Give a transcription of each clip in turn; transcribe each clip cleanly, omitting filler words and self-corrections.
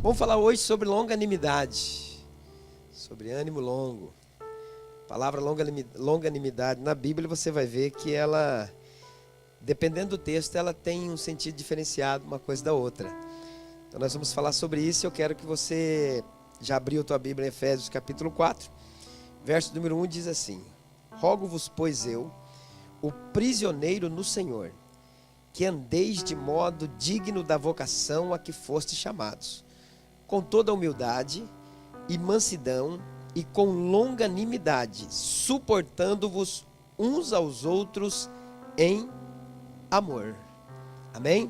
Vamos falar hoje sobre longanimidade, sobre ânimo longo. A palavra longanimidade na Bíblia você vai ver que ela, dependendo do texto, ela tem um sentido diferenciado uma coisa da outra. Então nós vamos falar sobre isso. Eu quero que você já abriu a tua Bíblia em Efésios capítulo 4, verso número 1 diz assim: Rogo-vos, pois eu, o prisioneiro no Senhor, que andeis de modo digno da vocação a que fostes chamados, com toda humildade e mansidão e com longanimidade, suportando-vos uns aos outros em amor. Amém?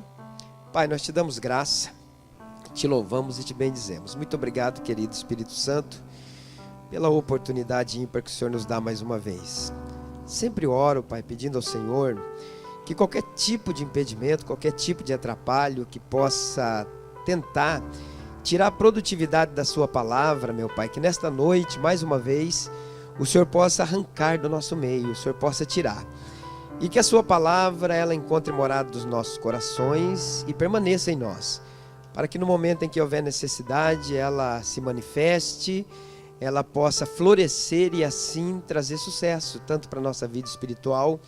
Pai, nós te damos graça, te louvamos e te bendizemos. Muito obrigado, querido Espírito Santo, pela oportunidade ímpar que o Senhor nos dá mais uma vez. Sempre oro, Pai, pedindo ao Senhor que qualquer tipo de impedimento, qualquer tipo de atrapalho que possa tentar tirar a produtividade da sua palavra, meu Pai, que nesta noite, mais uma vez, o Senhor possa arrancar do nosso meio, o Senhor possa tirar. E que a sua palavra, ela encontre morada dos nossos corações e permaneça em nós, para que no momento em que houver necessidade, ela se manifeste, ela possa florescer e assim trazer sucesso, tanto para a nossa vida espiritual,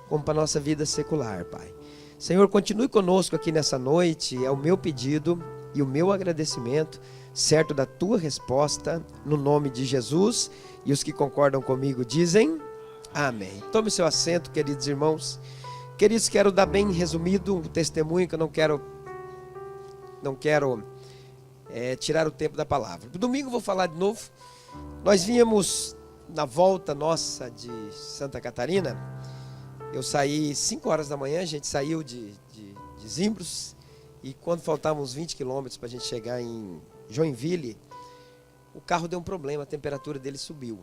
como para a nossa vida secular, Pai. Senhor, continue conosco aqui nessa noite, é o meu pedido e o meu agradecimento, certo da tua resposta, no nome de Jesus. E os que concordam comigo dizem amém. Tome seu assento, queridos irmãos. Queridos, quero dar bem resumido um testemunho, que eu não quero tirar o tempo da palavra. No domingo vou falar de novo. Nós vínhamos na volta nossa de Santa Catarina. Eu saí 5 horas da manhã, a gente saiu de Zimbros, e quando faltavam uns 20 quilômetros para a gente chegar em Joinville, o carro deu um problema, a temperatura dele subiu.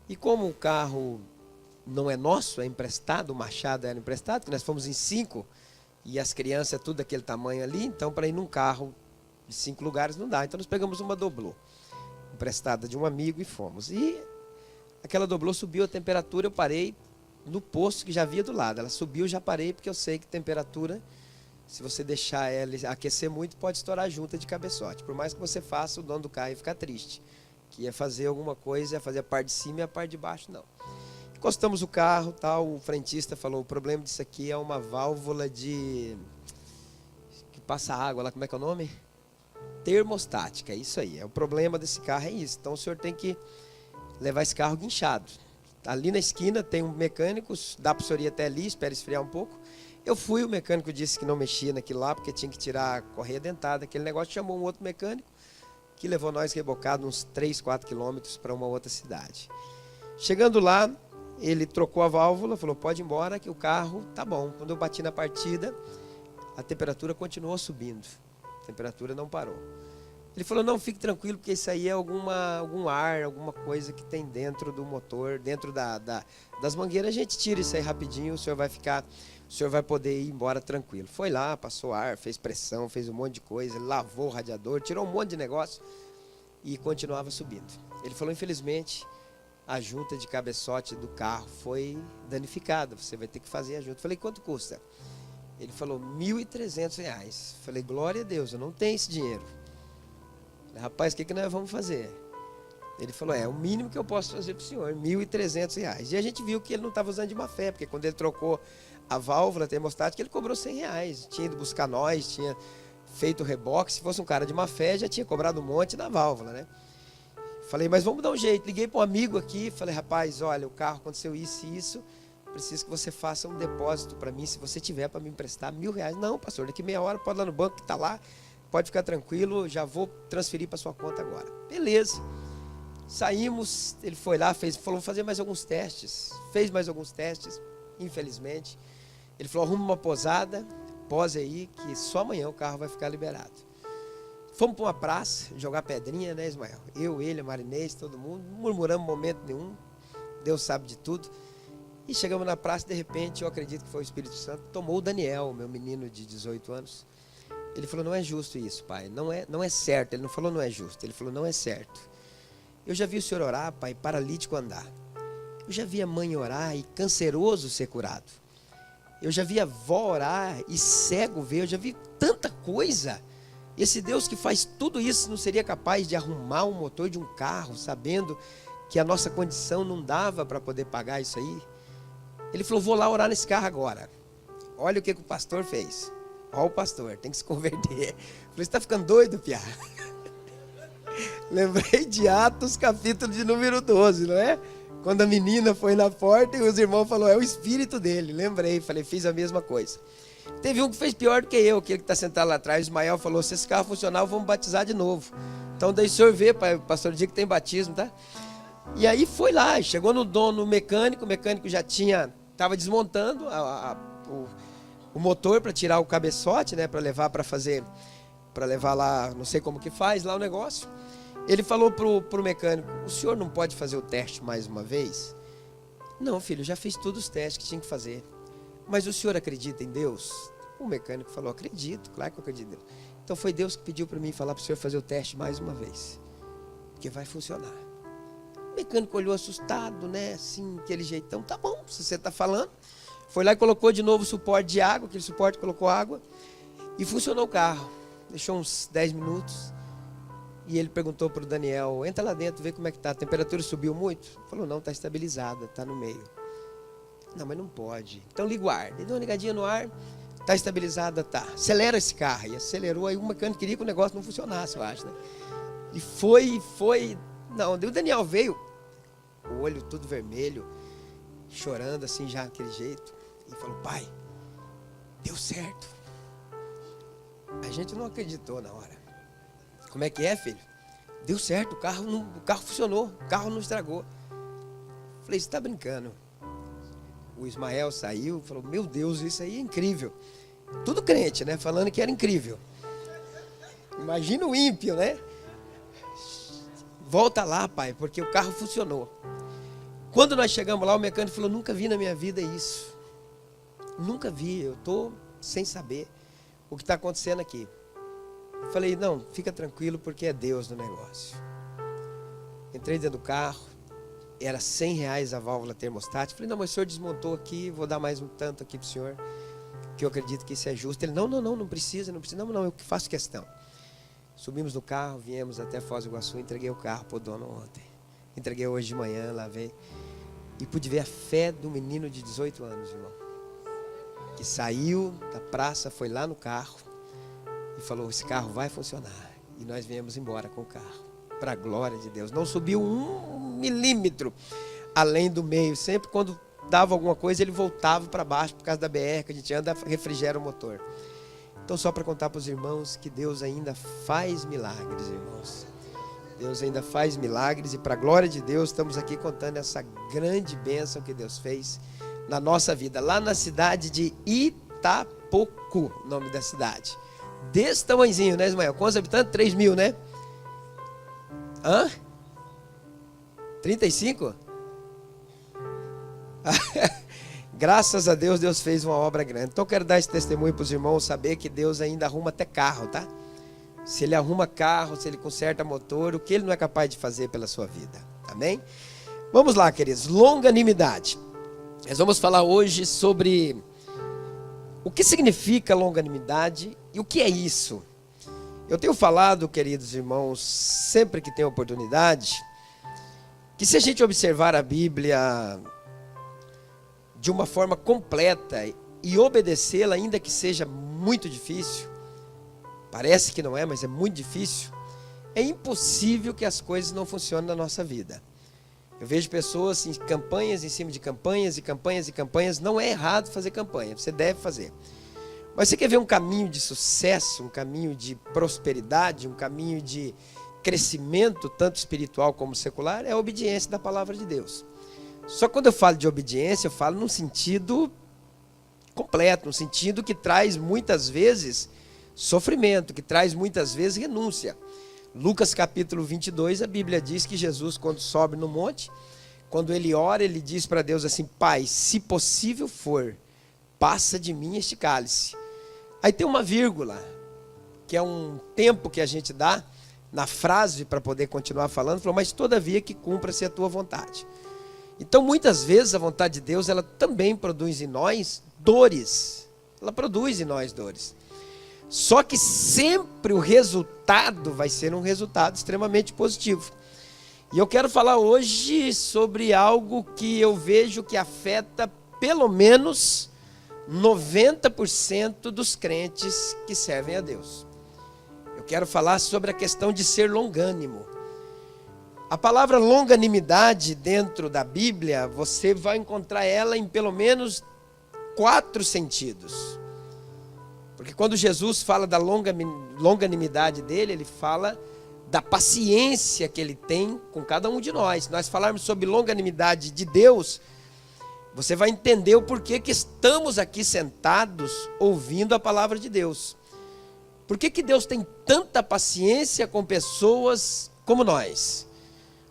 E como o carro não é nosso, é emprestado, o Machado era emprestado, que nós fomos em 5, e as crianças tudo daquele tamanho ali, então para ir num carro de 5 lugares não dá. Então nós pegamos uma doblô, emprestada de um amigo, e fomos. E aquela doblô subiu a temperatura, eu parei no posto que já havia do lado. Ela subiu, já parei, porque eu sei que temperatura, se você deixar ela aquecer muito, pode estourar a junta de cabeçote. Por mais que você faça, o dono do carro ia ficar triste, que ia fazer alguma coisa, ia fazer a parte de cima e a parte de baixo não. Encostamos o carro, tal, o frentista falou: o problema disso aqui é uma válvula que passa água lá, como é que é o nome? Termostática, é isso aí. O problema desse carro é isso. Então o senhor tem que levar esse carro guinchado. Ali na esquina tem um mecânico, dá para o senhor ir até ali, espera esfriar um pouco. Eu fui, o mecânico disse que não mexia naquilo lá, porque tinha que tirar a correia dentada, aquele negócio. Chamou um outro mecânico, que levou nós rebocados uns 3, 4 quilômetros para uma outra cidade. Chegando lá, ele trocou a válvula, falou: pode ir embora que o carro tá bom. Quando eu bati na partida, a temperatura continuou subindo, a temperatura não parou. Ele falou: não, fique tranquilo, porque isso aí é algum ar, alguma coisa que tem dentro do motor, dentro das mangueiras. A gente tira isso aí rapidinho, o senhor vai poder ir embora tranquilo. Foi lá, passou ar, fez pressão, fez um monte de coisa, lavou o radiador, tirou um monte de negócio e continuava subindo. Ele falou: infelizmente, a junta de cabeçote do carro foi danificada, você vai ter que fazer a junta. Falei: quanto custa? Ele falou: R$1.300. Falei: glória a Deus, eu não tenho esse dinheiro. Rapaz, o que nós vamos fazer? Ele falou: é o mínimo que eu posso fazer para o senhor, R$1.300. E a gente viu que ele não estava usando de má fé, porque quando ele trocou a válvula termostática, ele cobrou R$100. Tinha ido buscar nós, tinha feito o reboque. Se fosse um cara de má fé, já tinha cobrado um monte na válvula, né? Falei: mas vamos dar um jeito. Liguei para um amigo aqui, falei: rapaz, olha, o carro aconteceu isso e isso, preciso que você faça um depósito para mim, se você tiver para me emprestar R$1.000. Não, pastor, daqui meia hora pode ir lá no banco que está lá, pode ficar tranquilo, já vou transferir para sua conta agora. Beleza. Saímos, ele foi lá, falou: vou fazer mais alguns testes. Fez mais alguns testes, infelizmente. Ele falou: arruma uma posada, pose aí, que só amanhã o carro vai ficar liberado. Fomos para uma praça, jogar pedrinha, né, Ismael? Eu, ele, a Marinês, todo mundo, não murmuramos momento nenhum, Deus sabe de tudo. E chegamos na praça, de repente, eu acredito que foi o Espírito Santo, tomou o Daniel, meu menino de 18 anos. Ele falou: não é justo isso, pai, não é certo. Ele não falou não é justo, ele falou: não é certo. Eu já vi o senhor orar, pai, paralítico andar. Eu já vi a mãe orar e canceroso ser curado. Eu já vi a avó orar e cego ver. Eu já vi tanta coisa. Esse Deus que faz tudo isso não seria capaz de arrumar um motor de um carro, sabendo que a nossa condição não dava para poder pagar isso aí? Ele falou, vou lá orar nesse carro agora. Olha o que o pastor fez. Olha o pastor, tem que se converter. Eu falei, você está ficando doido, piá? Lembrei de Atos, capítulo de número 12, não é? Quando a menina foi na porta e os irmãos falaram, é o espírito dele. Lembrei, falei, fiz a mesma coisa. Teve um que fez pior do que eu, aquele que está sentado lá atrás. O Ismael falou, se esse carro funcionar, vamos batizar de novo. Então daí o senhor vê, pastor, dia que tem batismo, tá? E aí foi lá, chegou no dono mecânico, o mecânico já estava desmontando o motor para tirar o cabeçote, né, para levar lá, não sei como que faz lá o negócio. Ele falou pro mecânico, o senhor não pode fazer o teste mais uma vez? Não, filho, já fiz todos os testes que tinha que fazer. Mas o senhor acredita em Deus? O mecânico falou, acredito, claro que eu acredito em Deus. Então foi Deus que pediu para mim falar para o senhor fazer o teste mais uma vez, porque vai funcionar. O mecânico olhou assustado, né, assim, aquele jeitão, tá bom, se você está falando. Foi lá e colocou de novo o suporte de água, aquele suporte colocou água, e funcionou o carro. Deixou uns 10 minutos, e ele perguntou para o Daniel, entra lá dentro, vê como é que está, a temperatura subiu muito? Ele falou, não, está estabilizada, está no meio. Não, mas não pode. Então liga o ar, ele deu uma ligadinha no ar, está estabilizada, tá. Acelera esse carro, e acelerou, aí o mecânico queria que o negócio não funcionasse, eu acho, né. E foi, não, o Daniel veio, o olho tudo vermelho, chorando assim já daquele jeito, e falou, pai, deu certo. A gente não acreditou na hora. Como é que é, filho? Deu certo, o carro funcionou, o carro não estragou. Falei, você está brincando? O Ismael saiu e falou, meu Deus, isso aí é incrível. Tudo crente, né? Falando que era incrível. Imagina o ímpio, né? Volta lá, pai, porque o carro funcionou. Quando nós chegamos lá, o mecânico falou, nunca vi na minha vida isso. Nunca vi, eu estou sem saber o que está acontecendo aqui. Falei, não, fica tranquilo, porque é Deus no negócio. Entrei dentro do carro, era R$100 a válvula termostática. Falei, não, mas o senhor desmontou aqui, vou dar mais um tanto aqui para o senhor, que eu acredito que isso é justo. Ele, não precisa, não, eu faço questão. Subimos no carro, viemos até Foz do Iguaçu, entreguei o carro para o dono ontem. Entreguei hoje de manhã, lavei. E pude ver a fé do menino de 18 anos, irmão. Que saiu da praça, foi lá no carro e falou, esse carro vai funcionar. E nós viemos embora com o carro. Para a glória de Deus. Não subiu 1 milímetro além do meio. Sempre quando dava alguma coisa, ele voltava para baixo por causa da BR, que a gente anda, refrigera o motor. Então, só para contar para os irmãos que Deus ainda faz milagres, irmãos. Deus ainda faz milagres e para a glória de Deus estamos aqui contando essa grande bênção que Deus fez na nossa vida. Lá na cidade de Itapocu, o nome da cidade. Desse tamanhozinho, né, Ismael? Quantos habitantes? 3.000, né? Hã? 35? Graças a Deus, Deus fez uma obra grande. Então eu quero dar esse testemunho para os irmãos, saber que Deus ainda arruma até carro, tá? Se Ele arruma carro, se Ele conserta motor, o que Ele não é capaz de fazer pela sua vida. Amém? Vamos lá, queridos. Longanimidade. Nós vamos falar hoje sobre o que significa longanimidade e o que é isso. Eu tenho falado, queridos irmãos, sempre que tenho oportunidade, que se a gente observar a Bíblia de uma forma completa e obedecê-la, ainda que seja muito difícil, parece que não é, mas é muito difícil, é impossível que as coisas não funcionem na nossa vida. Eu vejo pessoas em campanhas, em cima de campanhas, e campanhas, e campanhas. Não é errado fazer campanha, você deve fazer. Mas você quer ver um caminho de sucesso, um caminho de prosperidade, um caminho de crescimento, tanto espiritual como secular, é a obediência da palavra de Deus. Só que quando eu falo de obediência, eu falo num sentido completo, num sentido que traz muitas vezes sofrimento, que traz muitas vezes renúncia. Lucas capítulo 22, a Bíblia diz que Jesus, quando sobe no monte, quando ele ora, ele diz para Deus assim, Pai, se possível for, passa de mim este cálice. Aí tem uma vírgula, que é um tempo que a gente dá na frase para poder continuar falando, falou, mas todavia que cumpra-se a tua vontade. Então muitas vezes a vontade de Deus, ela também produz em nós dores. Ela produz em nós dores. Só que sempre o resultado vai ser um resultado extremamente positivo. E eu quero falar hoje sobre algo que eu vejo que afeta pelo menos 90% dos crentes que servem a Deus. Eu quero falar sobre a questão de ser longânimo. A palavra longanimidade dentro da Bíblia, você vai encontrar ela em pelo menos 4 sentidos. Porque quando Jesus fala da longanimidade dele, ele fala da paciência que ele tem com cada um de nós. Se nós falarmos sobre longanimidade de Deus, você vai entender o porquê que estamos aqui sentados ouvindo a palavra de Deus. Por que Deus tem tanta paciência com pessoas como nós?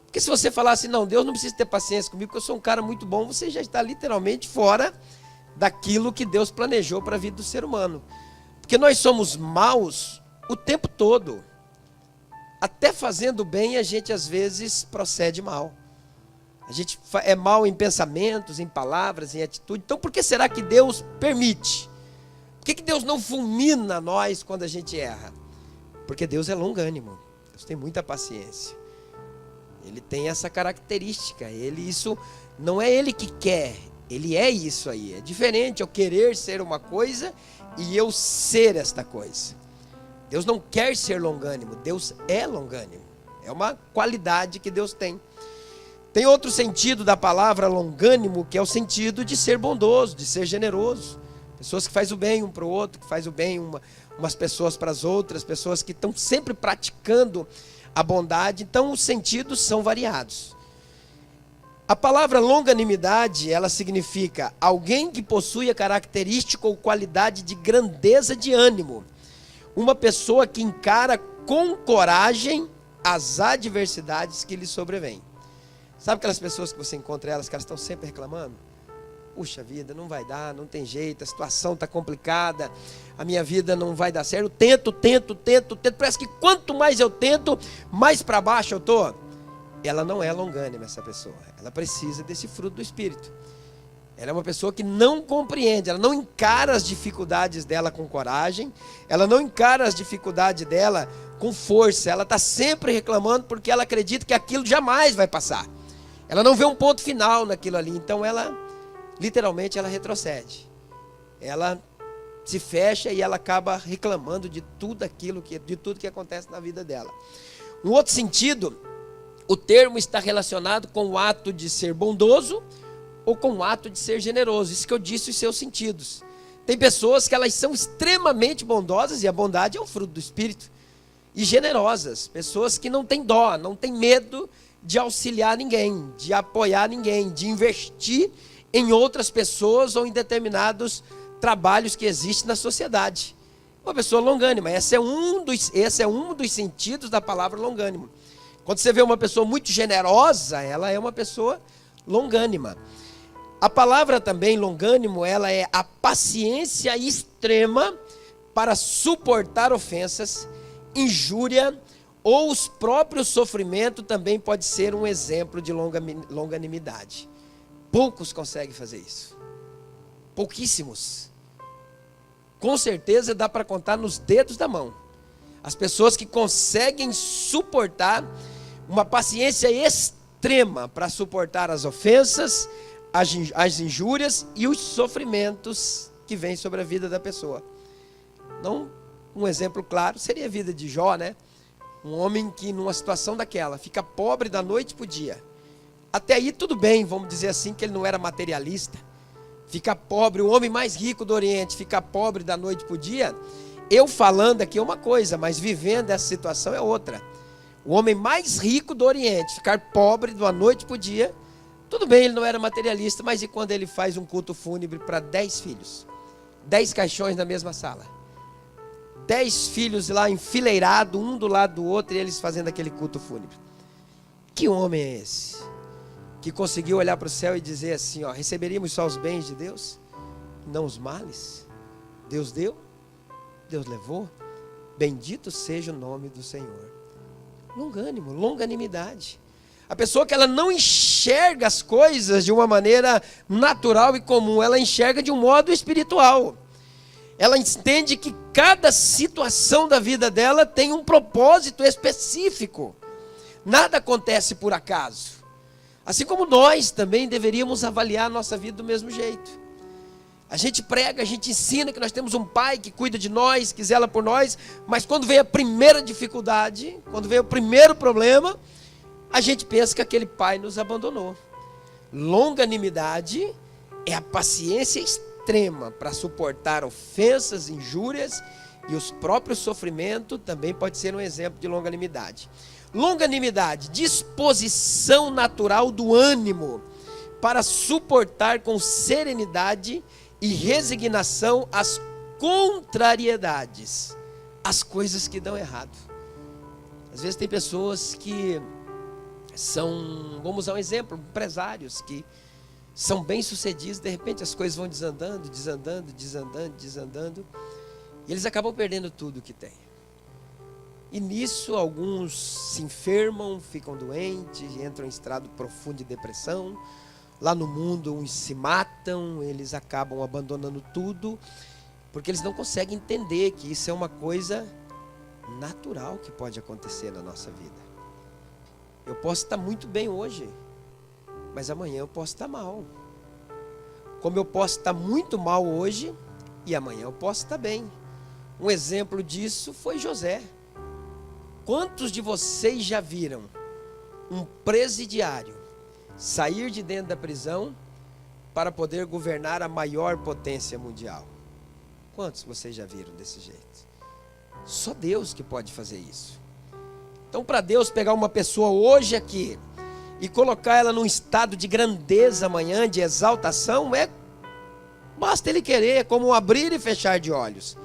Porque se você falar assim, não, Deus não precisa ter paciência comigo, porque eu sou um cara muito bom, você já está literalmente fora daquilo que Deus planejou para a vida do ser humano. Porque nós somos maus o tempo todo. Até fazendo bem, a gente às vezes procede mal. A gente é mal em pensamentos, em palavras, em atitude. Então por que será que Deus permite? Por que Deus não fulmina nós quando a gente erra? Porque Deus é longânimo. Deus tem muita paciência. Ele tem essa característica. Isso não é ele que quer. Ele é isso aí. É diferente eu querer ser uma coisa e eu ser esta coisa. Deus não quer ser longânimo. Deus é longânimo. É uma qualidade que Deus tem. Tem outro sentido da palavra longânimo, que é o sentido de ser bondoso, de ser generoso. Pessoas que fazem o bem um para o outro, que fazem o bem umas pessoas para as outras, pessoas que estão sempre praticando a bondade. Então os sentidos são variados. A palavra longanimidade, ela significa alguém que possui a característica ou qualidade de grandeza de ânimo. Uma pessoa que encara com coragem as adversidades que lhe sobrevêm. Sabe aquelas pessoas que você encontra elas, que elas estão sempre reclamando? Puxa vida, não vai dar, não tem jeito, a situação está complicada, a minha vida não vai dar certo, eu tento, parece que quanto mais eu tento, mais para baixo eu estou. Ela não é longânima, essa pessoa, ela precisa desse fruto do Espírito. Ela é uma pessoa que não compreende, ela não encara as dificuldades dela com coragem, ela não encara as dificuldades dela com força, ela está sempre reclamando porque ela acredita que aquilo jamais vai passar. Ela não vê um ponto final naquilo ali, então ela, literalmente, ela retrocede. Ela se fecha e ela acaba reclamando de tudo que acontece na vida dela. Um outro sentido, o termo está relacionado com o ato de ser bondoso ou com o ato de ser generoso. Isso que eu disse, os seus sentidos. Tem pessoas que elas são extremamente bondosas, e a bondade é um fruto do Espírito, e generosas, pessoas que não têm dó, não têm medo de auxiliar ninguém, de apoiar ninguém, de investir em outras pessoas ou em determinados trabalhos que existem na sociedade. Uma pessoa longânima, esse é um dos sentidos da palavra longânimo. Quando você vê uma pessoa muito generosa, ela é uma pessoa longânima. A palavra também longânimo, ela é a paciência extrema para suportar ofensas, injúria ou os próprios sofrimentos. Também pode ser um exemplo de longanimidade. Poucos conseguem fazer isso. Pouquíssimos. Com certeza dá para contar nos dedos da mão. As pessoas que conseguem suportar uma paciência extrema para suportar as ofensas, as injúrias e os sofrimentos que vêm sobre a vida da pessoa. Não, um exemplo claro seria a vida de Jó, né? Um homem que numa situação daquela fica pobre da noite para o dia. Até aí tudo bem, vamos dizer assim, que ele não era materialista. Fica pobre, o homem mais rico do Oriente fica pobre da noite para o dia. Eu falando aqui é uma coisa, mas vivendo essa situação é outra. O homem mais rico do Oriente ficar pobre da noite para o dia. Tudo bem, ele não era materialista, mas e quando ele faz um culto fúnebre para 10 filhos? 10 caixões na mesma sala. 10 filhos lá enfileirados, um do lado do outro, e eles fazendo aquele culto fúnebre. Que homem é esse? Que conseguiu olhar para o céu e dizer assim, ó, receberíamos só os bens de Deus, não os males? Deus deu, Deus levou, bendito seja o nome do Senhor. Longânimo, longanimidade. A pessoa que ela não enxerga as coisas de uma maneira natural e comum, ela enxerga de um modo espiritual. Ela entende que cada situação da vida dela tem um propósito específico. Nada acontece por acaso. Assim como nós também deveríamos avaliar a nossa vida do mesmo jeito. A gente prega, a gente ensina que nós temos um pai que cuida de nós, que zela por nós, mas quando vem a primeira dificuldade, quando vem o primeiro problema, a gente pensa que aquele pai nos abandonou. Longanimidade é a paciência extrema para suportar ofensas, injúrias e os próprios sofrimentos. Também pode ser um exemplo de longanimidade. Longanimidade, disposição natural do ânimo para suportar com serenidade e resignação as contrariedades, as coisas que dão errado. Às vezes tem pessoas que são, vamos usar um exemplo, empresários que são bem-sucedidos, de repente as coisas vão desandando, e eles acabam perdendo tudo que têm. E nisso alguns se enfermam, ficam doentes, entram em estado profundo de depressão. Lá no mundo uns se matam, eles acabam abandonando tudo, porque eles não conseguem entender que isso é uma coisa natural que pode acontecer na nossa vida. Eu posso estar muito bem hoje, mas amanhã eu posso estar mal. Como eu posso estar muito mal hoje e amanhã eu posso estar bem. Um exemplo disso foi José. Quantos de vocês já viram um presidiário sair de dentro da prisão para poder governar a maior potência mundial? Quantos vocês já viram desse jeito? Só Deus que pode fazer isso. Então, para Deus pegar uma pessoa hoje aqui e colocar ela num estado de grandeza amanhã, de exaltação, basta Ele querer, é como um abrir e fechar de olhos.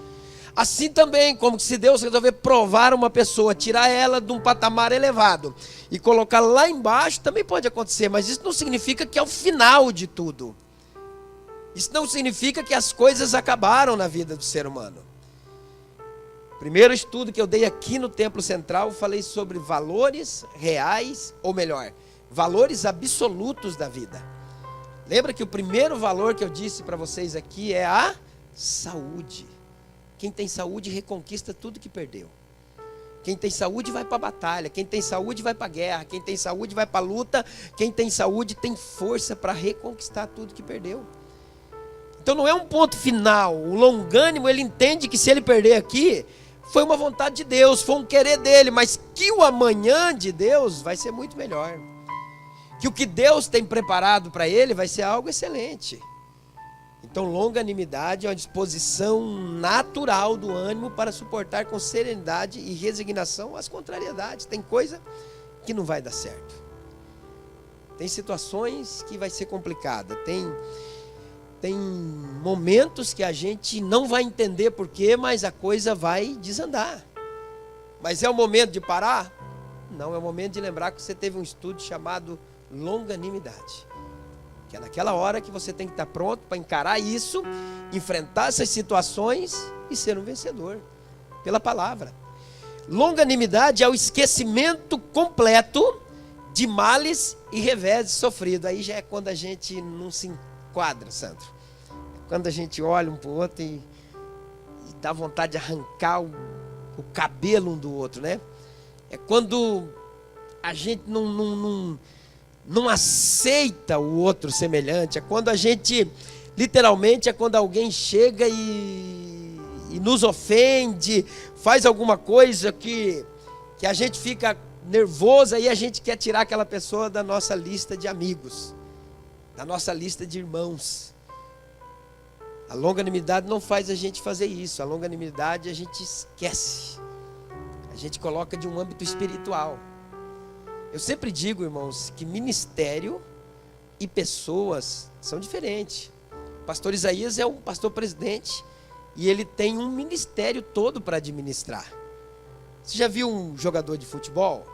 Assim também, como se Deus resolver provar uma pessoa, tirar ela de um patamar elevado e colocar lá embaixo, também pode acontecer, mas isso não significa que é o final de tudo. Isso não significa que as coisas acabaram na vida do ser humano. Primeiro estudo que eu dei aqui no Templo Central, falei sobre valores reais, ou melhor, valores absolutos da vida. Lembra que o primeiro valor que eu disse para vocês aqui é a saúde. Quem tem saúde reconquista tudo que perdeu. Quem tem saúde vai para a batalha. Quem tem saúde vai para a guerra. Quem tem saúde vai para a luta. Quem tem saúde tem força para reconquistar tudo que perdeu. Então não é um ponto final. O longânimo, ele entende que se ele perder aqui, foi uma vontade de Deus, foi um querer dele, mas que o amanhã de Deus vai ser muito melhor. Que o que Deus tem preparado para ele vai ser algo excelente. Então, longanimidade é uma disposição natural do ânimo para suportar com serenidade e resignação as contrariedades. Tem coisa que não vai dar certo. Tem situações que vai ser complicada. Tem momentos que a gente não vai entender porquê, mas a coisa vai desandar. Mas é o momento de parar? Não, é o momento de lembrar que você teve um estudo chamado longanimidade. Que é naquela hora que você tem que estar pronto para encarar isso, enfrentar essas situações e ser um vencedor, pela palavra. Longanimidade é o esquecimento completo de males e reveses sofridos. Aí já é quando a gente não se enquadra, Sandro. Quando a gente olha um para o outro e dá vontade de arrancar o cabelo um do outro, né? É quando a gente não aceita o outro semelhante. É quando a gente, literalmente, é quando alguém chega e nos ofende, faz alguma coisa que a gente fica nervoso, aí a gente quer tirar aquela pessoa da nossa lista de amigos, da nossa lista de irmãos. A longanimidade não faz a gente fazer isso. A longanimidade a gente esquece. A gente coloca de um âmbito espiritual. Eu sempre digo, irmãos, que ministério e pessoas são diferentes. O pastor Isaías é um pastor presidente e ele tem um ministério todo para administrar. Você já viu um jogador de futebol?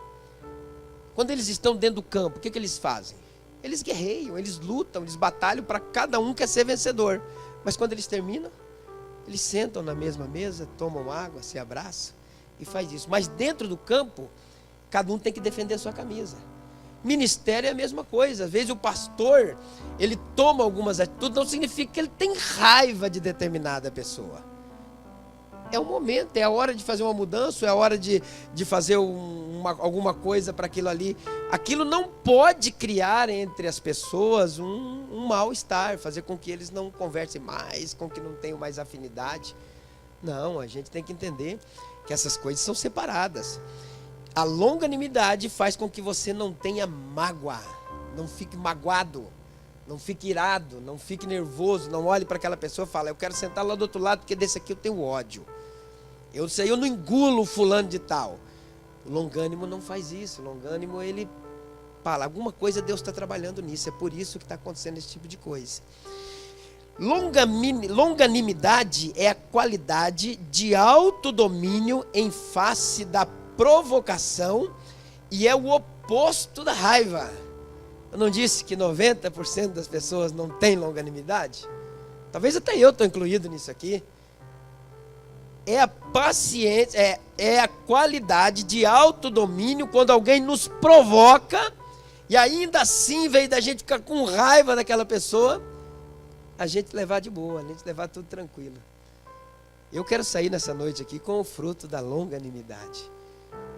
Quando eles estão dentro do campo, o que eles fazem? Eles guerreiam, eles lutam, eles batalham para cada um quer ser vencedor. Mas quando eles terminam, eles sentam na mesma mesa, tomam água, se abraçam e faz isso. Mas dentro do campo, cada um tem que defender a sua camisa. Ministério é a mesma coisa. Às vezes o pastor, ele toma algumas atitudes, não significa que ele tem raiva de determinada pessoa. é o momento, é a hora de fazer uma mudança, é a hora de fazer alguma coisa para aquilo ali. Aquilo não pode criar entre as pessoas um mal-estar, fazer com que eles não conversem mais, com que não tenham mais afinidade. Não, a gente tem que entender que essas coisas são separadas. A longanimidade faz com que você não tenha mágoa, não fique magoado, não fique irado, não fique nervoso, não olhe para aquela pessoa e fale, eu quero sentar lá do outro lado porque desse aqui eu tenho ódio. Eu não engulo o fulano de tal. O longânimo não faz isso. O longânimo, ele fala, alguma coisa Deus está trabalhando nisso, é por isso que está acontecendo esse tipo de coisa. Longanimidade é a qualidade de autodomínio em face da provocação e é o oposto da raiva. Eu não disse que 90% das pessoas não têm longanimidade? Talvez até eu estou incluído nisso aqui. É a paciência, é a qualidade de autodomínio quando alguém nos provoca e ainda assim, em vez da gente ficar com raiva daquela pessoa, a gente levar de boa, a gente levar tudo tranquilo. Eu quero sair nessa noite aqui com o fruto da longanimidade.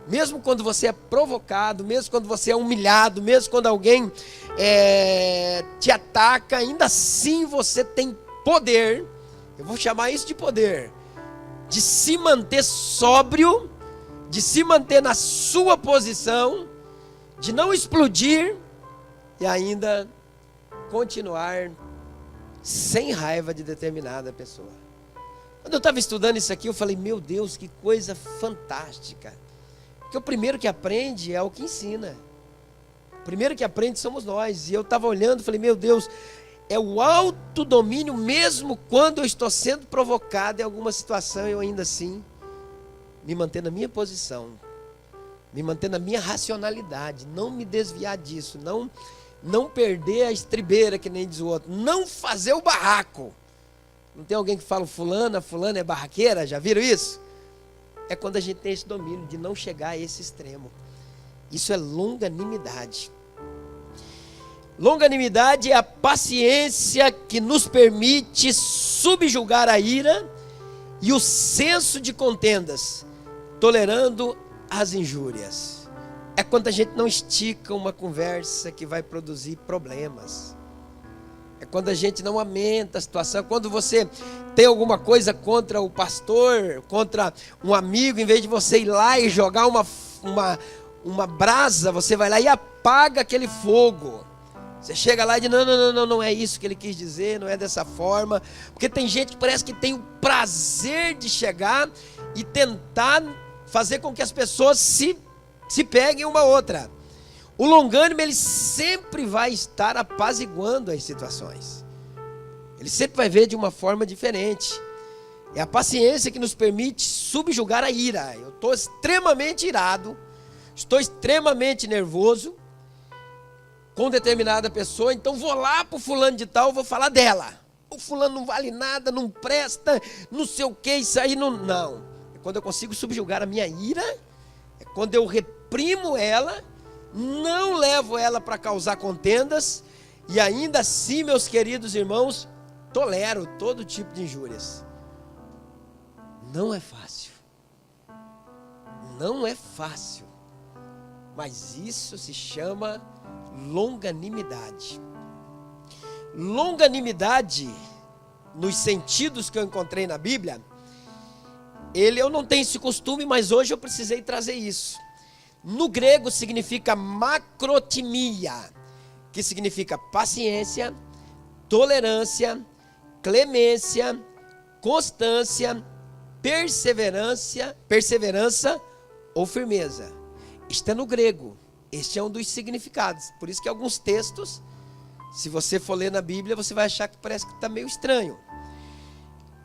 Mesmo quando você é provocado, mesmo quando você é humilhado, mesmo quando alguém te ataca, ainda assim você tem poder, eu vou chamar isso de poder, de se manter sóbrio, de se manter na sua posição, de não explodir e ainda continuar sem raiva de determinada pessoa. Quando eu estava estudando isso aqui, eu falei, meu Deus, que coisa fantástica. Porque o primeiro que aprende é o que ensina. O primeiro que aprende somos nós. E eu estava olhando e falei, meu Deus, é o autodomínio mesmo quando eu estou sendo provocado em alguma situação, eu ainda assim me manter na minha posição, me manter na minha racionalidade, não me desviar disso, não perder a estribeira, que nem diz o outro, não fazer o barraco. Não tem alguém que fala, fulana é barraqueira, já viram isso? É quando a gente tem esse domínio de não chegar a esse extremo. Isso é longanimidade. Longanimidade é a paciência que nos permite subjugar a ira e o senso de contendas, tolerando as injúrias. É quando a gente não estica uma conversa que vai produzir problemas. É quando a gente não aumenta a situação. Quando você tem alguma coisa contra o pastor, contra um amigo, em vez de você ir lá e jogar uma brasa, você vai lá e apaga aquele fogo. Você chega lá e diz, não é isso que ele quis dizer, não é dessa forma. Porque tem gente que parece que tem o prazer de chegar e tentar fazer com que as pessoas se peguem uma outra. O longânimo, ele sempre vai estar apaziguando as situações. Ele sempre vai ver de uma forma diferente. É a paciência que nos permite subjugar a ira. Eu estou extremamente irado, estou extremamente nervoso com determinada pessoa, então vou lá para o fulano de tal, vou falar dela. O fulano não vale nada, não presta, não sei o que, isso aí não. É quando eu consigo subjugar a minha ira, é quando eu reprimo ela, não levo ela para causar contendas, e ainda assim, meus queridos irmãos, tolero todo tipo de injúrias. Não é fácil. Não é fácil. Mas isso se chama longanimidade. Longanimidade, nos sentidos que eu encontrei na Bíblia, eu não tenho esse costume, mas hoje eu precisei trazer isso. No grego significa macrotimia, que significa paciência, tolerância, clemência, constância, perseverança ou firmeza. Isto é no grego. Este é um dos significados. Por isso que alguns textos, se você for ler na Bíblia, você vai achar que parece que está meio estranho.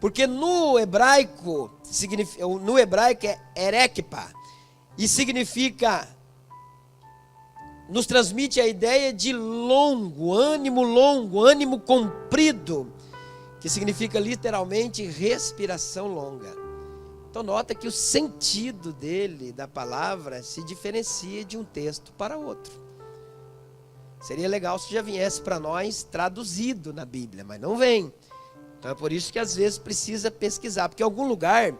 Porque no hebraico é erekpa, e significa, nos transmite a ideia de longo, ânimo comprido, que significa literalmente respiração longa. Então nota que o sentido dele, da palavra, se diferencia de um texto para outro. Seria legal se já viesse para nós traduzido na Bíblia, mas não vem. Então é por isso que às vezes precisa pesquisar, porque em algum lugar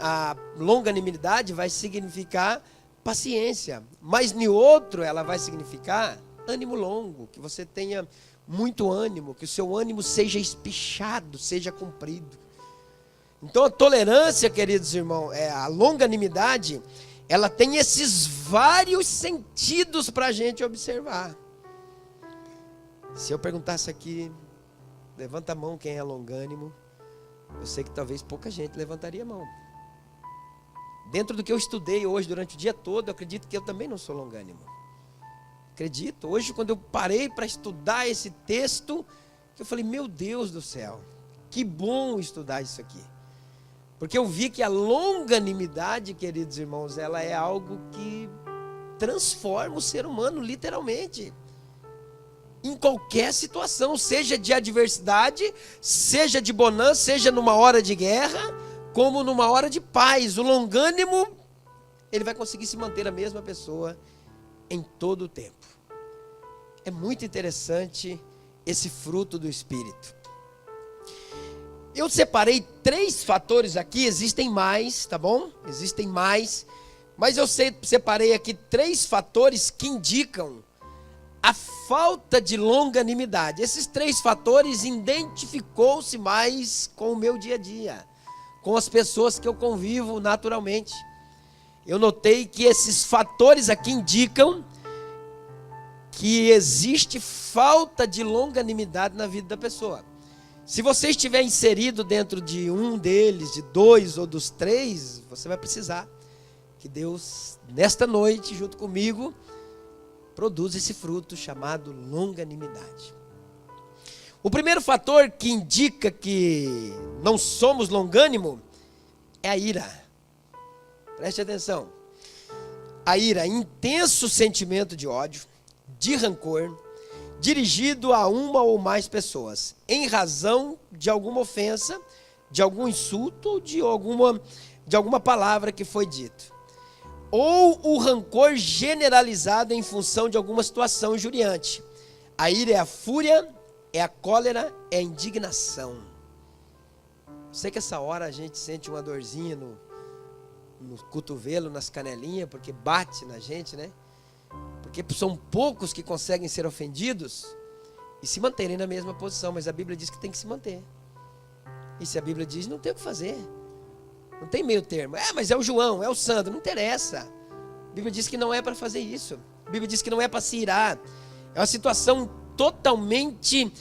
a longanimidade vai significar paciência, mas em outro ela vai significar ânimo longo, que você tenha muito ânimo, que o seu ânimo seja espichado, seja cumprido. Então a tolerância, queridos irmãos, a longanimidade, ela tem esses vários sentidos para a gente observar. Se eu perguntasse aqui, levanta a mão quem é longânimo, eu sei que talvez pouca gente levantaria a mão. Dentro do que eu estudei hoje durante o dia todo, eu acredito que eu também não sou longânimo. Acredito. Hoje, quando eu parei para estudar esse texto, eu falei, meu Deus do céu, que bom estudar isso aqui. Porque eu vi que a longanimidade, queridos irmãos, ela é algo que transforma o ser humano, literalmente. Em qualquer situação, seja de adversidade, seja de bonança, seja numa hora de guerra, como numa hora de paz. O longânimo, ele vai conseguir se manter a mesma pessoa em todo o tempo. É muito interessante esse fruto do Espírito. Eu separei 3 fatores aqui, existem mais, tá bom? Existem mais, mas eu separei aqui 3 fatores que indicam a falta de longanimidade. Esses 3 fatores identificou-se mais com o meu dia a dia, com as pessoas que eu convivo naturalmente. Eu notei que esses fatores aqui indicam que existe falta de longanimidade na vida da pessoa. Se você estiver inserido dentro de um deles, de 2 ou dos 3, você vai precisar que Deus, nesta noite, junto comigo, produza esse fruto chamado longanimidade. O primeiro fator que indica que não somos longânimo é a ira. Preste atenção. A ira, intenso sentimento de ódio, de rancor, dirigido a uma ou mais pessoas, em razão de alguma ofensa, de algum insulto ou de alguma palavra que foi dita. Ou o rancor generalizado em função de alguma situação injuriante. A ira é a fúria, é a cólera, é a indignação. Sei que essa hora a gente sente uma dorzinha no cotovelo, nas canelinhas, porque bate na gente, né? Porque são poucos que conseguem ser ofendidos e se manterem na mesma posição, mas a Bíblia diz que tem que se manter. E se a Bíblia diz, não tem o que fazer. Não tem meio termo. Mas é o João, é o Sandro, não interessa. A Bíblia diz que não é para fazer isso. A Bíblia diz que não é para se irar. É uma situação totalmente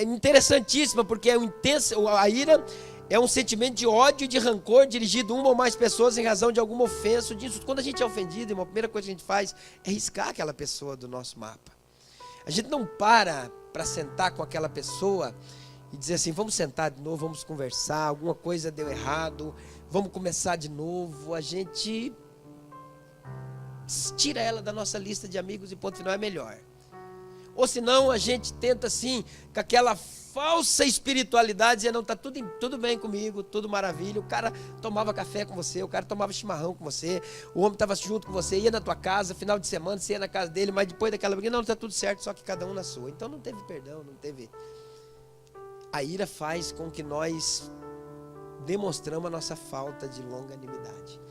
interessantíssima, porque a ira é um sentimento de ódio e de rancor dirigido a uma ou mais pessoas em razão de alguma ofensa ou de insulto. Quando a gente é ofendido, a primeira coisa que a gente faz é riscar aquela pessoa do nosso mapa. A gente não para sentar com aquela pessoa e dizer assim, vamos sentar de novo, vamos conversar, alguma coisa deu errado, vamos começar de novo. A gente tira ela da nossa lista de amigos e ponto final, é melhor. Ou senão a gente tenta assim, com aquela falsa espiritualidade, dizer, não, está tudo bem comigo, tudo maravilha. O cara tomava café com você, o cara tomava chimarrão com você, o homem estava junto com você, ia na tua casa, final de semana, você ia na casa dele, mas depois daquela briga, não, está tudo certo, só que cada um na sua. Então não teve perdão, não teve. A ira faz com que nós demonstramos a nossa falta de longanimidade.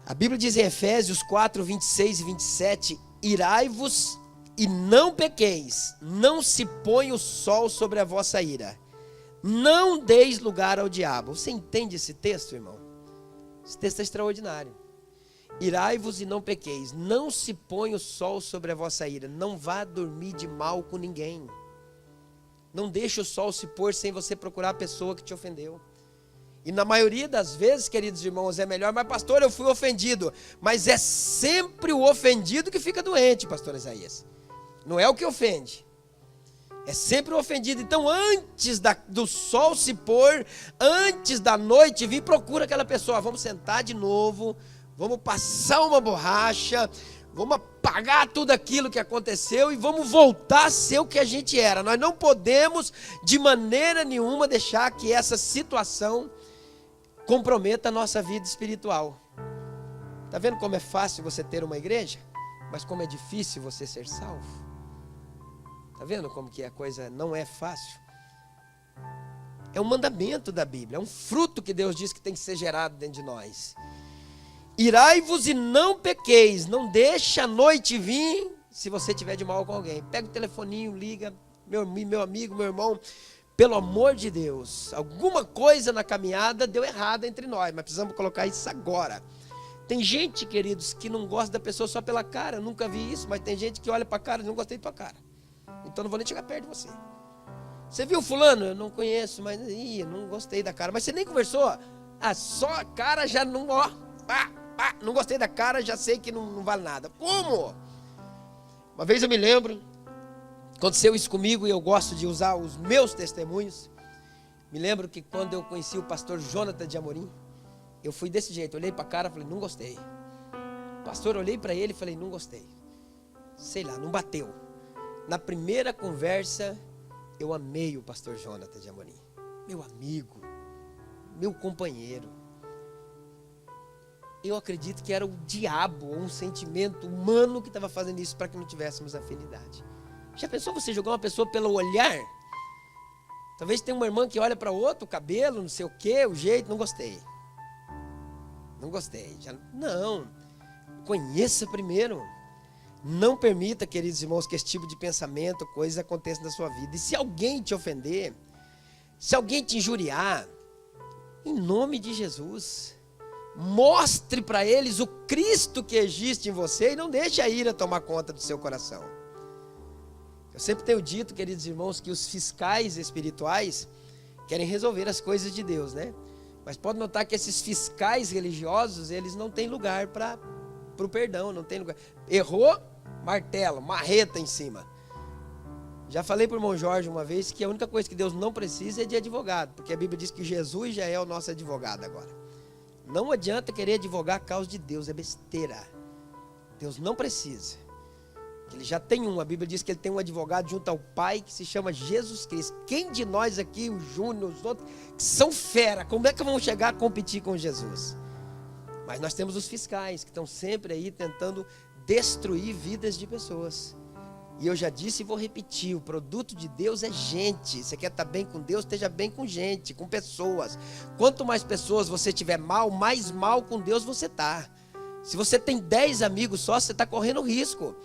A Bíblia diz em Efésios 4, 26 e 27, irai-vos e não pequeis, não se põe o sol sobre a vossa ira, não deis lugar ao diabo. Você entende esse texto, irmão? Esse texto é extraordinário. Irai-vos e não pequeis, não se põe o sol sobre a vossa ira, não vá dormir de mal com ninguém. Não deixe o sol se pôr sem você procurar a pessoa que te ofendeu. E na maioria das vezes, queridos irmãos, é melhor, mas pastor, eu fui ofendido. Mas é sempre o ofendido que fica doente, pastor Isaías. Não é o que ofende. É sempre o ofendido. Então, antes do sol se pôr, antes da noite vir, procura aquela pessoa. Vamos sentar de novo, vamos passar uma borracha, vamos apagar tudo aquilo que aconteceu e vamos voltar a ser o que a gente era. Nós não podemos, de maneira nenhuma, deixar que essa situação comprometa a nossa vida espiritual. Está vendo como é fácil você ter uma igreja? Mas como é difícil você ser salvo? Está vendo como que a coisa não é fácil? É um mandamento da Bíblia, é um fruto que Deus diz que tem que ser gerado dentro de nós. Irai-vos e não pequeis, não deixe a noite vir se você tiver de mal com alguém. Pega o telefoninho, liga, meu amigo, meu irmão, pelo amor de Deus, alguma coisa na caminhada deu errado entre nós, mas precisamos colocar isso agora. Tem gente, queridos, que não gosta da pessoa só pela cara, eu nunca vi isso, mas tem gente que olha para a cara e não gostei da tua cara, então não vou nem chegar perto de você. Você viu fulano? Eu não conheço, mas não gostei da cara. Mas você nem conversou? Só a cara já não, não gostei da cara, já sei que não vale nada. Como? Uma vez eu me lembro, aconteceu isso comigo e eu gosto de usar os meus testemunhos. Me lembro que quando eu conheci o pastor Jonathan de Amorim, eu fui desse jeito, olhei para a cara e falei, não gostei. Pastor, olhei para ele e falei, não gostei. Sei lá, não bateu. Na primeira conversa, eu amei o pastor Jonathan de Amorim, meu amigo, meu companheiro. Eu acredito que era o diabo, ou um sentimento humano que estava fazendo isso para que não tivéssemos afinidade. Já pensou você jogar uma pessoa pelo olhar? Talvez tenha uma irmã que olha para outro, o cabelo, não sei o que, o jeito, não gostei. Não gostei. Não, conheça primeiro. Não permita, queridos irmãos, que esse tipo de pensamento, coisas aconteçam na sua vida. E se alguém te ofender, se alguém te injuriar, em nome de Jesus, mostre para eles o Cristo que existe em você e não deixe a ira tomar conta do seu coração. Eu sempre tenho dito, queridos irmãos, que os fiscais espirituais querem resolver as coisas de Deus, né? Mas pode notar que esses fiscais religiosos, eles não têm lugar para o perdão, não tem lugar. Errou? Martelo, marreta em cima. Já falei para o irmão Jorge uma vez que a única coisa que Deus não precisa é de advogado, porque a Bíblia diz que Jesus já é o nosso advogado agora. Não adianta querer advogar a causa de Deus, é besteira. Deus não precisa. Ele já tem um, a Bíblia diz que ele tem um advogado junto ao Pai que se chama Jesus Cristo. Quem de nós aqui, o Júnior, os outros, que são fera, como é que vão chegar a competir com Jesus? Mas nós temos os fiscais que estão sempre aí tentando destruir vidas de pessoas. E eu já disse e vou repetir, o produto de Deus é gente. Você quer estar bem com Deus, esteja bem com gente, com pessoas. Quanto mais pessoas você tiver mal, mais mal com Deus você está. Se você tem 10 amigos só, você está correndo risco.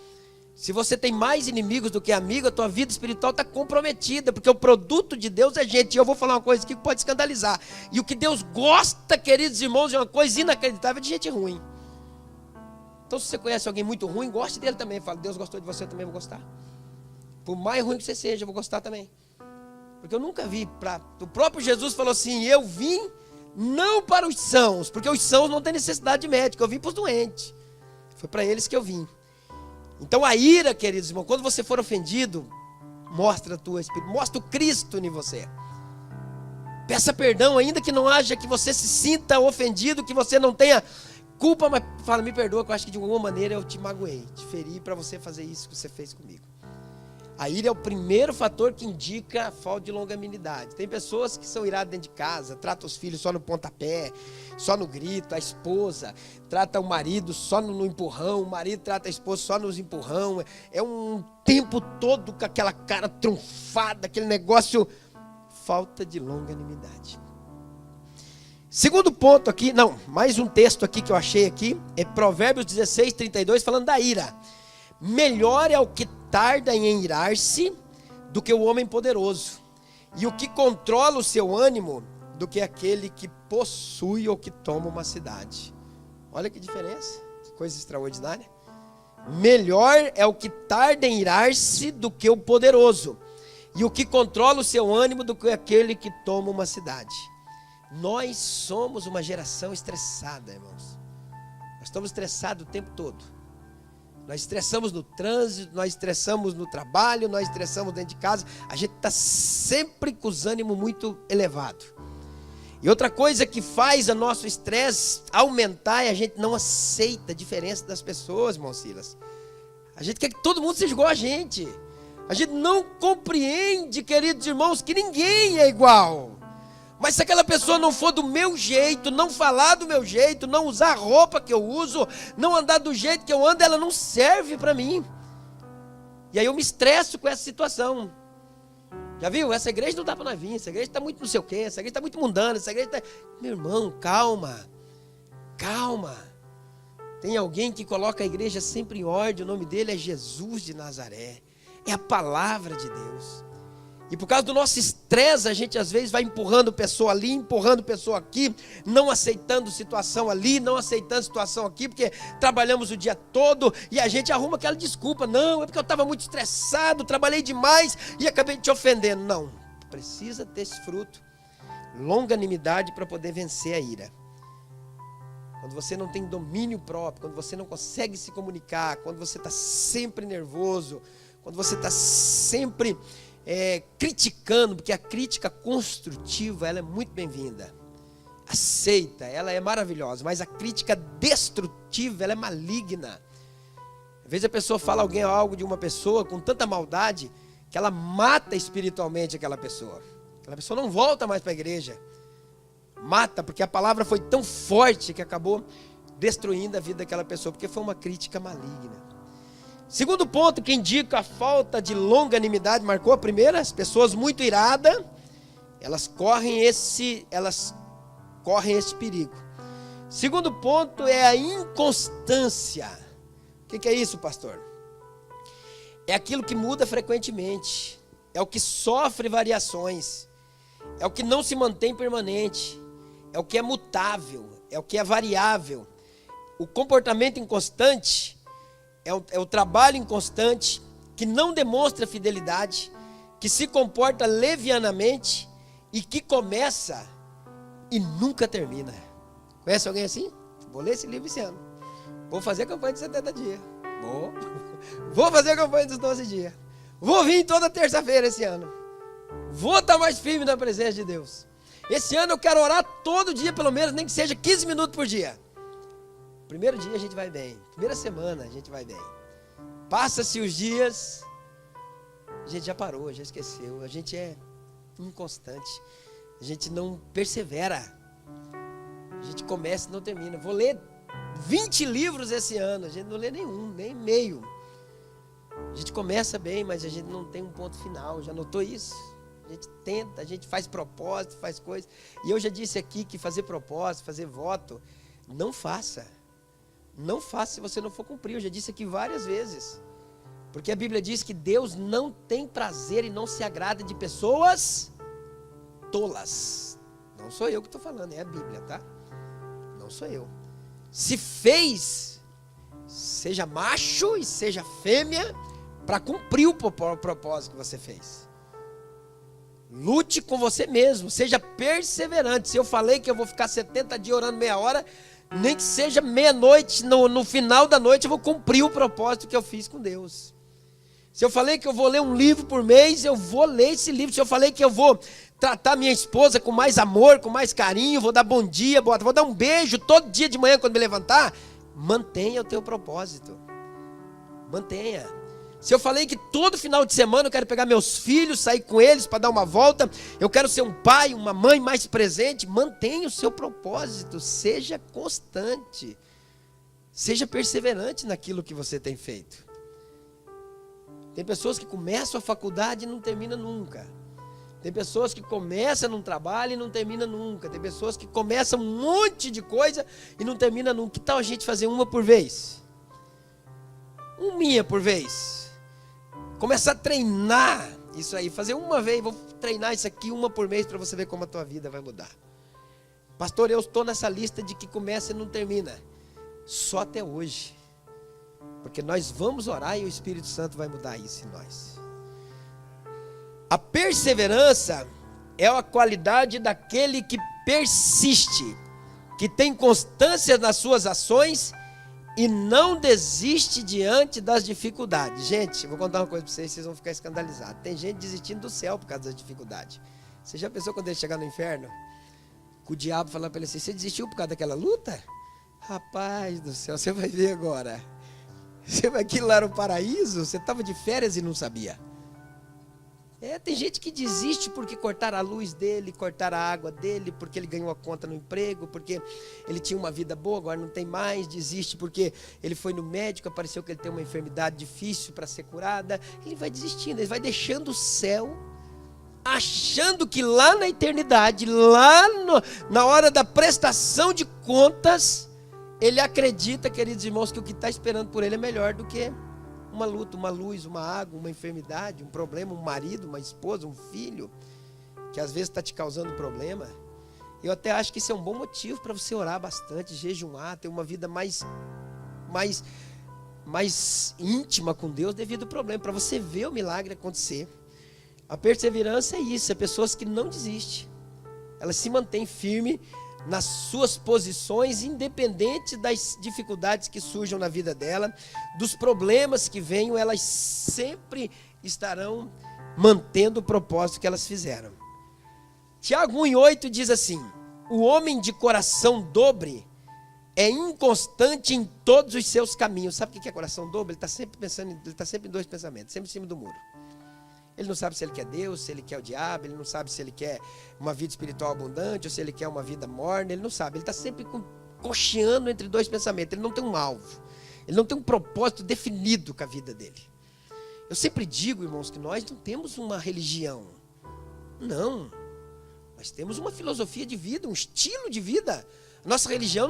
Se você tem mais inimigos do que amigos, a tua vida espiritual está comprometida, porque o produto de Deus é gente. E eu vou falar uma coisa aqui que pode escandalizar. E o que Deus gosta, queridos irmãos, é uma coisa inacreditável de gente ruim. Então, se você conhece alguém muito ruim, goste dele também. Fala, Deus gostou de você, eu também vou gostar. Por mais ruim que você seja, eu vou gostar também. Porque eu nunca vi, o próprio Jesus falou assim, eu vim não para os sãos, porque os sãos não têm necessidade de médico, eu vim para os doentes. Foi para eles que eu vim. Então a ira, queridos irmãos, quando você for ofendido, mostra mostra o Cristo em você. Peça perdão, ainda que não haja, que você se sinta ofendido, que você não tenha culpa, mas fala, me perdoa, que eu acho que de alguma maneira eu te magoei, te feri para você fazer isso que você fez comigo. A ira é o primeiro fator que indica a falta de longanimidade. Tem pessoas que são iradas dentro de casa, tratam os filhos só no pontapé, só no grito, a esposa trata o marido só no empurrão, o marido trata a esposa só nos empurrão. É um tempo todo com aquela cara trunfada, aquele negócio, falta de longanimidade. Segundo ponto aqui, mais um texto aqui que eu achei aqui, é Provérbios 16, 32, falando da ira. Melhor é o que tarda em irar-se do que o homem poderoso, e o que controla o seu ânimo do que aquele que possui ou que toma uma cidade. Olha que diferença, que coisa extraordinária. Melhor é o que tarda em irar-se do que o poderoso, e o que controla o seu ânimo do que aquele que toma uma cidade. Nós somos uma geração estressada, irmãos. Nós estamos estressados o tempo todo. Nós estressamos no trânsito, nós estressamos no trabalho, nós estressamos dentro de casa. A gente está sempre com os ânimos muito elevados. E outra coisa que faz o nosso estresse aumentar é a gente não aceita a diferença das pessoas, irmão Silas. A gente quer que todo mundo seja igual a gente. A gente não compreende, queridos irmãos, que ninguém é igual. Mas se aquela pessoa não for do meu jeito, não falar do meu jeito, não usar a roupa que eu uso, não andar do jeito que eu ando, ela não serve para mim. E aí eu me estresso com essa situação. Já viu? Essa igreja não dá para nós vir, essa igreja está muito não sei o quê, essa igreja está muito mundana, essa igreja está... Meu irmão, calma, calma. Tem alguém que coloca a igreja sempre em ordem, o nome dele é Jesus de Nazaré. É a palavra de Deus. E por causa do nosso estresse, a gente às vezes vai empurrando pessoa ali, empurrando pessoa aqui, não aceitando situação ali, não aceitando situação aqui, porque trabalhamos o dia todo e a gente arruma aquela desculpa. Não, é porque eu estava muito estressado, trabalhei demais e acabei te ofendendo. Não, precisa ter esse fruto, longanimidade para poder vencer a ira. Quando você não tem domínio próprio, quando você não consegue se comunicar, quando você está sempre nervoso, quando você está sempre... criticando, porque a crítica construtiva ela é muito bem-vinda, aceita, ela é maravilhosa, mas a crítica destrutiva ela é maligna. Às vezes a pessoa fala algo de uma pessoa com tanta maldade que ela mata espiritualmente aquela pessoa não volta mais para a igreja, mata, porque a palavra foi tão forte que acabou destruindo a vida daquela pessoa, porque foi uma crítica maligna. Segundo ponto que indica a falta de longanimidade, marcou a primeira, as pessoas muito iradas, elas correm esse perigo. Segundo ponto é a inconstância. O que é isso, pastor? É aquilo que muda frequentemente, é o que sofre variações, é o que não se mantém permanente, é o que é mutável, é o que é variável. O comportamento inconstante é o trabalho inconstante, que não demonstra fidelidade, que se comporta levianamente e que começa e nunca termina. Conhece alguém assim? Vou ler esse livro esse ano. Vou fazer a campanha de 70 dias. Vou fazer a campanha dos 12 dias. Vou vir toda terça-feira esse ano. Vou estar mais firme na presença de Deus. Esse ano eu quero orar todo dia, pelo menos, nem que seja 15 minutos por dia. Primeiro dia a gente vai bem, primeira semana a gente vai bem. Passa-se os dias, a gente já parou, já esqueceu, a gente é inconstante, a gente não persevera, a gente começa e não termina. Vou ler 20 livros esse ano, a gente não lê nenhum, nem meio. A gente começa bem, mas a gente não tem um ponto final, já notou isso? A gente tenta, a gente faz propósito, faz coisas. E eu já disse aqui que fazer propósito, fazer voto, não faça. Não faça se você não for cumprir, eu já disse aqui várias vezes. Porque a Bíblia diz que Deus não tem prazer e não se agrada de pessoas tolas. Não sou eu que estou falando, é a Bíblia, tá? Não sou eu. Se fez, seja macho e seja fêmea, para cumprir o propósito que você fez. Lute com você mesmo, seja perseverante. Se eu falei que eu vou ficar 70 dias orando meia hora, nem que seja meia-noite, no final da noite eu vou cumprir o propósito que eu fiz com Deus. Se eu falei que eu vou ler um livro por mês, eu vou ler esse livro. Se eu falei que eu vou tratar minha esposa com mais amor, com mais carinho, vou dar bom dia, vou dar um beijo todo dia de manhã quando me levantar, mantenha o teu propósito. Mantenha. Se eu falei que todo final de semana eu quero pegar meus filhos, sair com eles para dar uma volta, eu quero ser um pai, uma mãe mais presente, mantenha o seu propósito, seja constante, seja perseverante naquilo que você tem feito. Tem pessoas que começam a faculdade e não terminam nunca. Tem pessoas que começam num trabalho e não terminam nunca. Tem pessoas que começam um monte de coisa e não terminam nunca. Que tal a gente fazer uma por vez? Uma por vez. Começar a treinar isso aí, fazer uma vez, vou treinar isso aqui uma por mês para você ver como a tua vida vai mudar. Pastor, eu estou nessa lista de que começa e não termina. Só até hoje. Porque nós vamos orar e o Espírito Santo vai mudar isso em nós. A perseverança é a qualidade daquele que persiste, que tem constância nas suas ações e não desiste diante das dificuldades. Gente, vou contar uma coisa para vocês vão ficar escandalizados. Tem gente desistindo do céu por causa das dificuldades. Você já pensou quando ele chegar no inferno? Com o diabo falando para ele assim, você desistiu por causa daquela luta? Rapaz do céu, você vai ver agora. Você vai aqui lá no paraíso, você estava de férias e não sabia. Tem gente que desiste porque cortaram a luz dele, cortaram a água dele, porque ele ganhou a conta no emprego, porque ele tinha uma vida boa, agora não tem mais, desiste porque ele foi no médico, apareceu que ele tem uma enfermidade difícil para ser curada, ele vai desistindo, ele vai deixando o céu achando que lá na eternidade, na hora da prestação de contas, ele acredita, queridos irmãos, que o que está esperando por ele é melhor do que uma luta, uma luz, uma água, uma enfermidade, um problema, um marido, uma esposa, um filho, que às vezes está te causando problema. Eu até acho que isso é um bom motivo para você orar bastante, jejuar, ter uma vida mais íntima com Deus devido ao problema, para você ver o milagre acontecer. A perseverança é isso, é pessoas que não desistem. Elas se mantêm firmes nas suas posições, independente das dificuldades que surjam na vida dela, dos problemas que venham, elas sempre estarão mantendo o propósito que elas fizeram. Tiago 1,8 diz assim: o homem de coração dobre é inconstante em todos os seus caminhos. Sabe o que é coração dobre? Ele está sempre pensando, ele está sempre em dois pensamentos, sempre em cima do muro. Ele não sabe se ele quer Deus, se ele quer o diabo, ele não sabe se ele quer uma vida espiritual abundante ou se ele quer uma vida morna, ele não sabe. Ele está sempre cocheando entre dois pensamentos, ele não tem um alvo, ele não tem um propósito definido com a vida dele. Eu sempre digo, irmãos, que nós não temos uma religião, não, nós temos uma filosofia de vida, um estilo de vida. A nossa religião,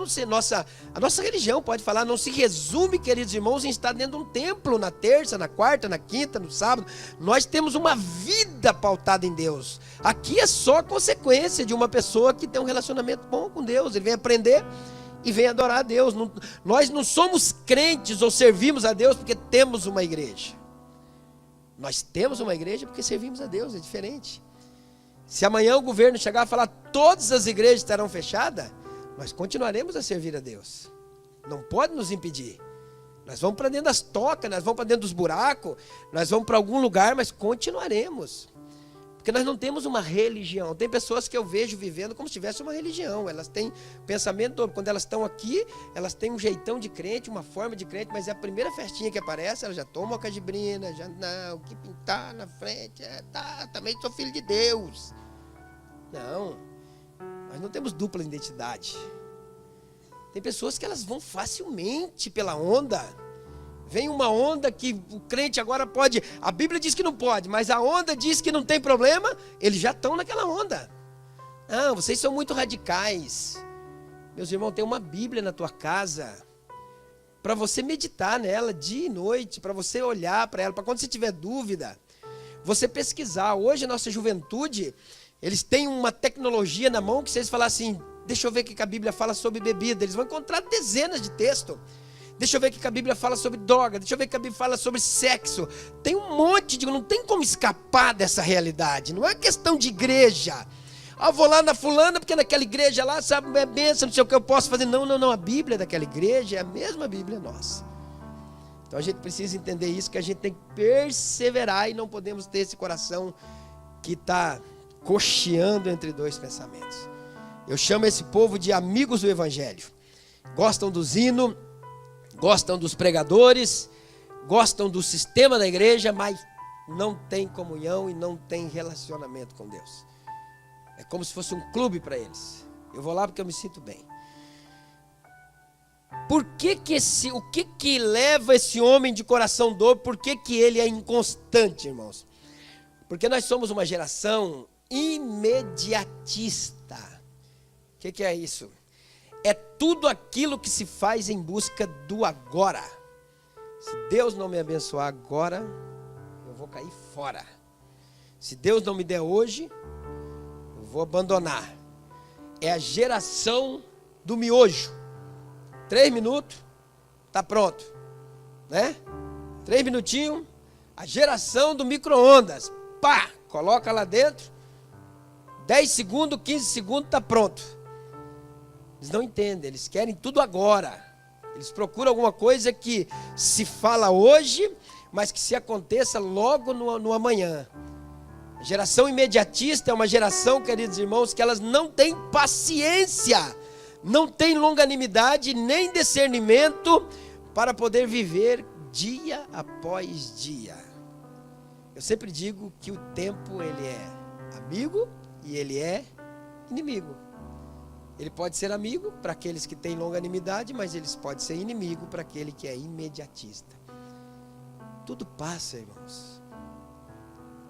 a nossa religião, pode falar, não se resume, queridos irmãos, em estar dentro de um templo na terça, na quarta, na quinta, no sábado. Nós temos uma vida pautada em Deus. Aqui é só consequência de uma pessoa que tem um relacionamento bom com Deus. Ele vem aprender e vem adorar a Deus. Nós não somos crentes ou servimos a Deus porque temos uma igreja. Nós temos uma igreja porque servimos a Deus, é diferente. Se amanhã o governo chegar a falar todas as igrejas estarão fechadas, nós continuaremos a servir a Deus. Não pode nos impedir. Nós vamos para dentro das tocas, nós vamos para dentro dos buracos, nós vamos para algum lugar, mas continuaremos. Porque nós não temos uma religião. Tem pessoas que eu vejo vivendo como se tivesse uma religião. Elas têm pensamento, quando elas estão aqui, elas têm um jeitão de crente, uma forma de crente, mas é a primeira festinha que aparece, elas já tomam a cajibrina, já não, que pintar na frente, também sou filho de Deus. Não. Nós não temos dupla identidade. Tem pessoas que elas vão facilmente pela onda. Vem uma onda que o crente agora pode, a Bíblia diz que não pode, mas a onda diz que não tem problema, eles já estão naquela onda. Ah, vocês são muito radicais. Meus irmãos, tem uma Bíblia na tua casa, para você meditar nela dia e noite, para você olhar para ela, para quando você tiver dúvida, você pesquisar. Hoje a nossa juventude, eles têm uma tecnologia na mão que se eles falar assim, deixa eu ver o que a Bíblia fala sobre bebida, eles vão encontrar dezenas de textos. Deixa eu ver o que a Bíblia fala sobre droga, deixa eu ver o que a Bíblia fala sobre sexo. Tem um monte de... não tem como escapar dessa realidade. Não é questão de igreja. Ah, vou lá na fulana, porque naquela igreja lá, sabe, é bênção, não sei o que eu posso fazer. Não, a Bíblia daquela igreja é a mesma Bíblia nossa. Então a gente precisa entender isso, que a gente tem que perseverar e não podemos ter esse coração que está cocheando entre dois pensamentos. Eu chamo esse povo de amigos do Evangelho. Gostam dos hinos, gostam dos pregadores, gostam do sistema da igreja, mas não tem comunhão e não tem relacionamento com Deus. É como se fosse um clube para eles. Eu vou lá porque eu me sinto bem. O que leva esse homem de coração dobre? Por que ele é inconstante, irmãos? Porque nós somos uma geração imediatista. O que é isso? É tudo aquilo que se faz em busca do agora. Se Deus não me abençoar agora, eu vou cair fora. Se Deus não me der hoje, eu vou abandonar. É a geração do miojo. 3 minutos, está pronto. Né? 3 minutinhos, a geração do micro-ondas. Pá, coloca lá dentro. 10 segundos, 15 segundos, está pronto. Eles não entendem, eles querem tudo agora. Eles procuram alguma coisa que se fala hoje, mas que se aconteça logo no amanhã. A geração imediatista é uma geração, queridos irmãos, que elas não têm paciência, não têm longanimidade, nem discernimento para poder viver dia após dia. Eu sempre digo que o tempo, ele é amigo e ele é inimigo. Ele pode ser amigo para aqueles que têm longanimidade, mas ele pode ser inimigo para aquele que é imediatista. Tudo passa, irmãos.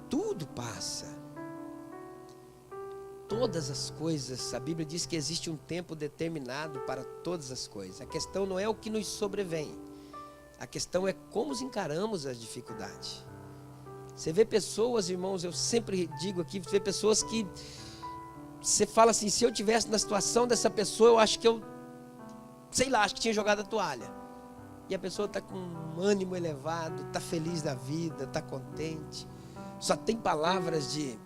Tudo passa. todas as coisas, a Bíblia diz que existe um tempo determinado para todas as coisas. A questão não é o que nos sobrevém. A questão é como encaramos as dificuldades. Você vê pessoas, irmãos, eu sempre digo aqui, você vê pessoas que você fala assim, se eu tivesse na situação dessa pessoa, eu acho que acho que tinha jogado a toalha. E a pessoa está com um ânimo elevado, está feliz da vida, está contente. Só tem palavras de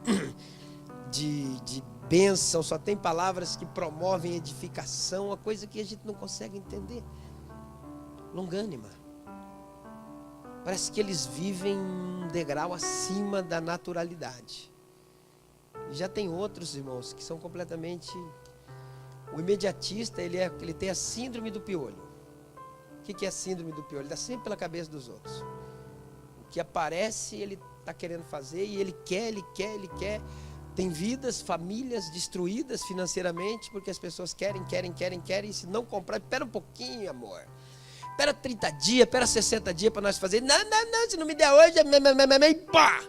bênção, só tem palavras que promovem edificação, uma coisa que a gente não consegue entender. Longânima. Parece que eles vivem um degrau acima da naturalidade. E já tem outros, irmãos, que são completamente... O imediatista, ele tem a síndrome do piolho. O que é a síndrome do piolho? Ele está sempre pela cabeça dos outros. O que aparece, ele está querendo fazer e ele quer. Tem vidas, famílias destruídas financeiramente porque as pessoas querem. E se não comprar, espera um pouquinho, amor. Espera 30 dias, espera 60 dias para nós fazer. Não, se não me der hoje, pá!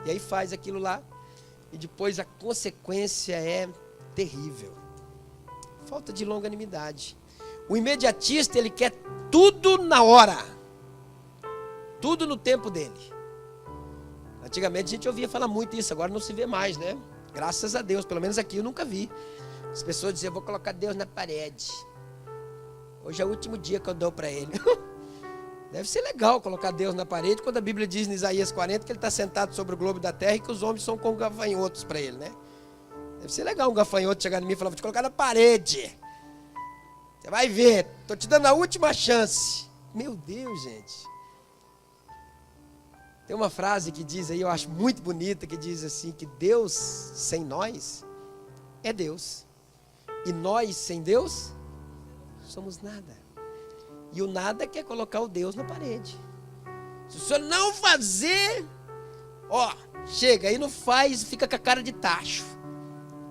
E aí faz aquilo lá. E depois a consequência é terrível. Falta de longanimidade. O imediatista, ele quer tudo na hora. Tudo no tempo dele. Antigamente a gente ouvia falar muito isso, agora não se vê mais, né? Graças a Deus, pelo menos aqui eu nunca vi. As pessoas diziam, vou colocar Deus na parede. Hoje é o último dia que eu dou para ele. Deve ser legal colocar Deus na parede, quando a Bíblia diz em Isaías 40 que ele está sentado sobre o globo da terra e que os homens são como gafanhotos para ele, né? Deve ser legal um gafanhoto chegar em mim e falar, vou te colocar na parede. Você vai ver, estou te dando a última chance. Meu Deus, gente. Tem uma frase que diz aí, eu acho muito bonita, que diz assim, que Deus sem nós é Deus. E nós sem Deus somos nada. E o nada quer colocar o Deus na parede. Se o senhor não fazer, chega, aí não faz, fica com a cara de tacho.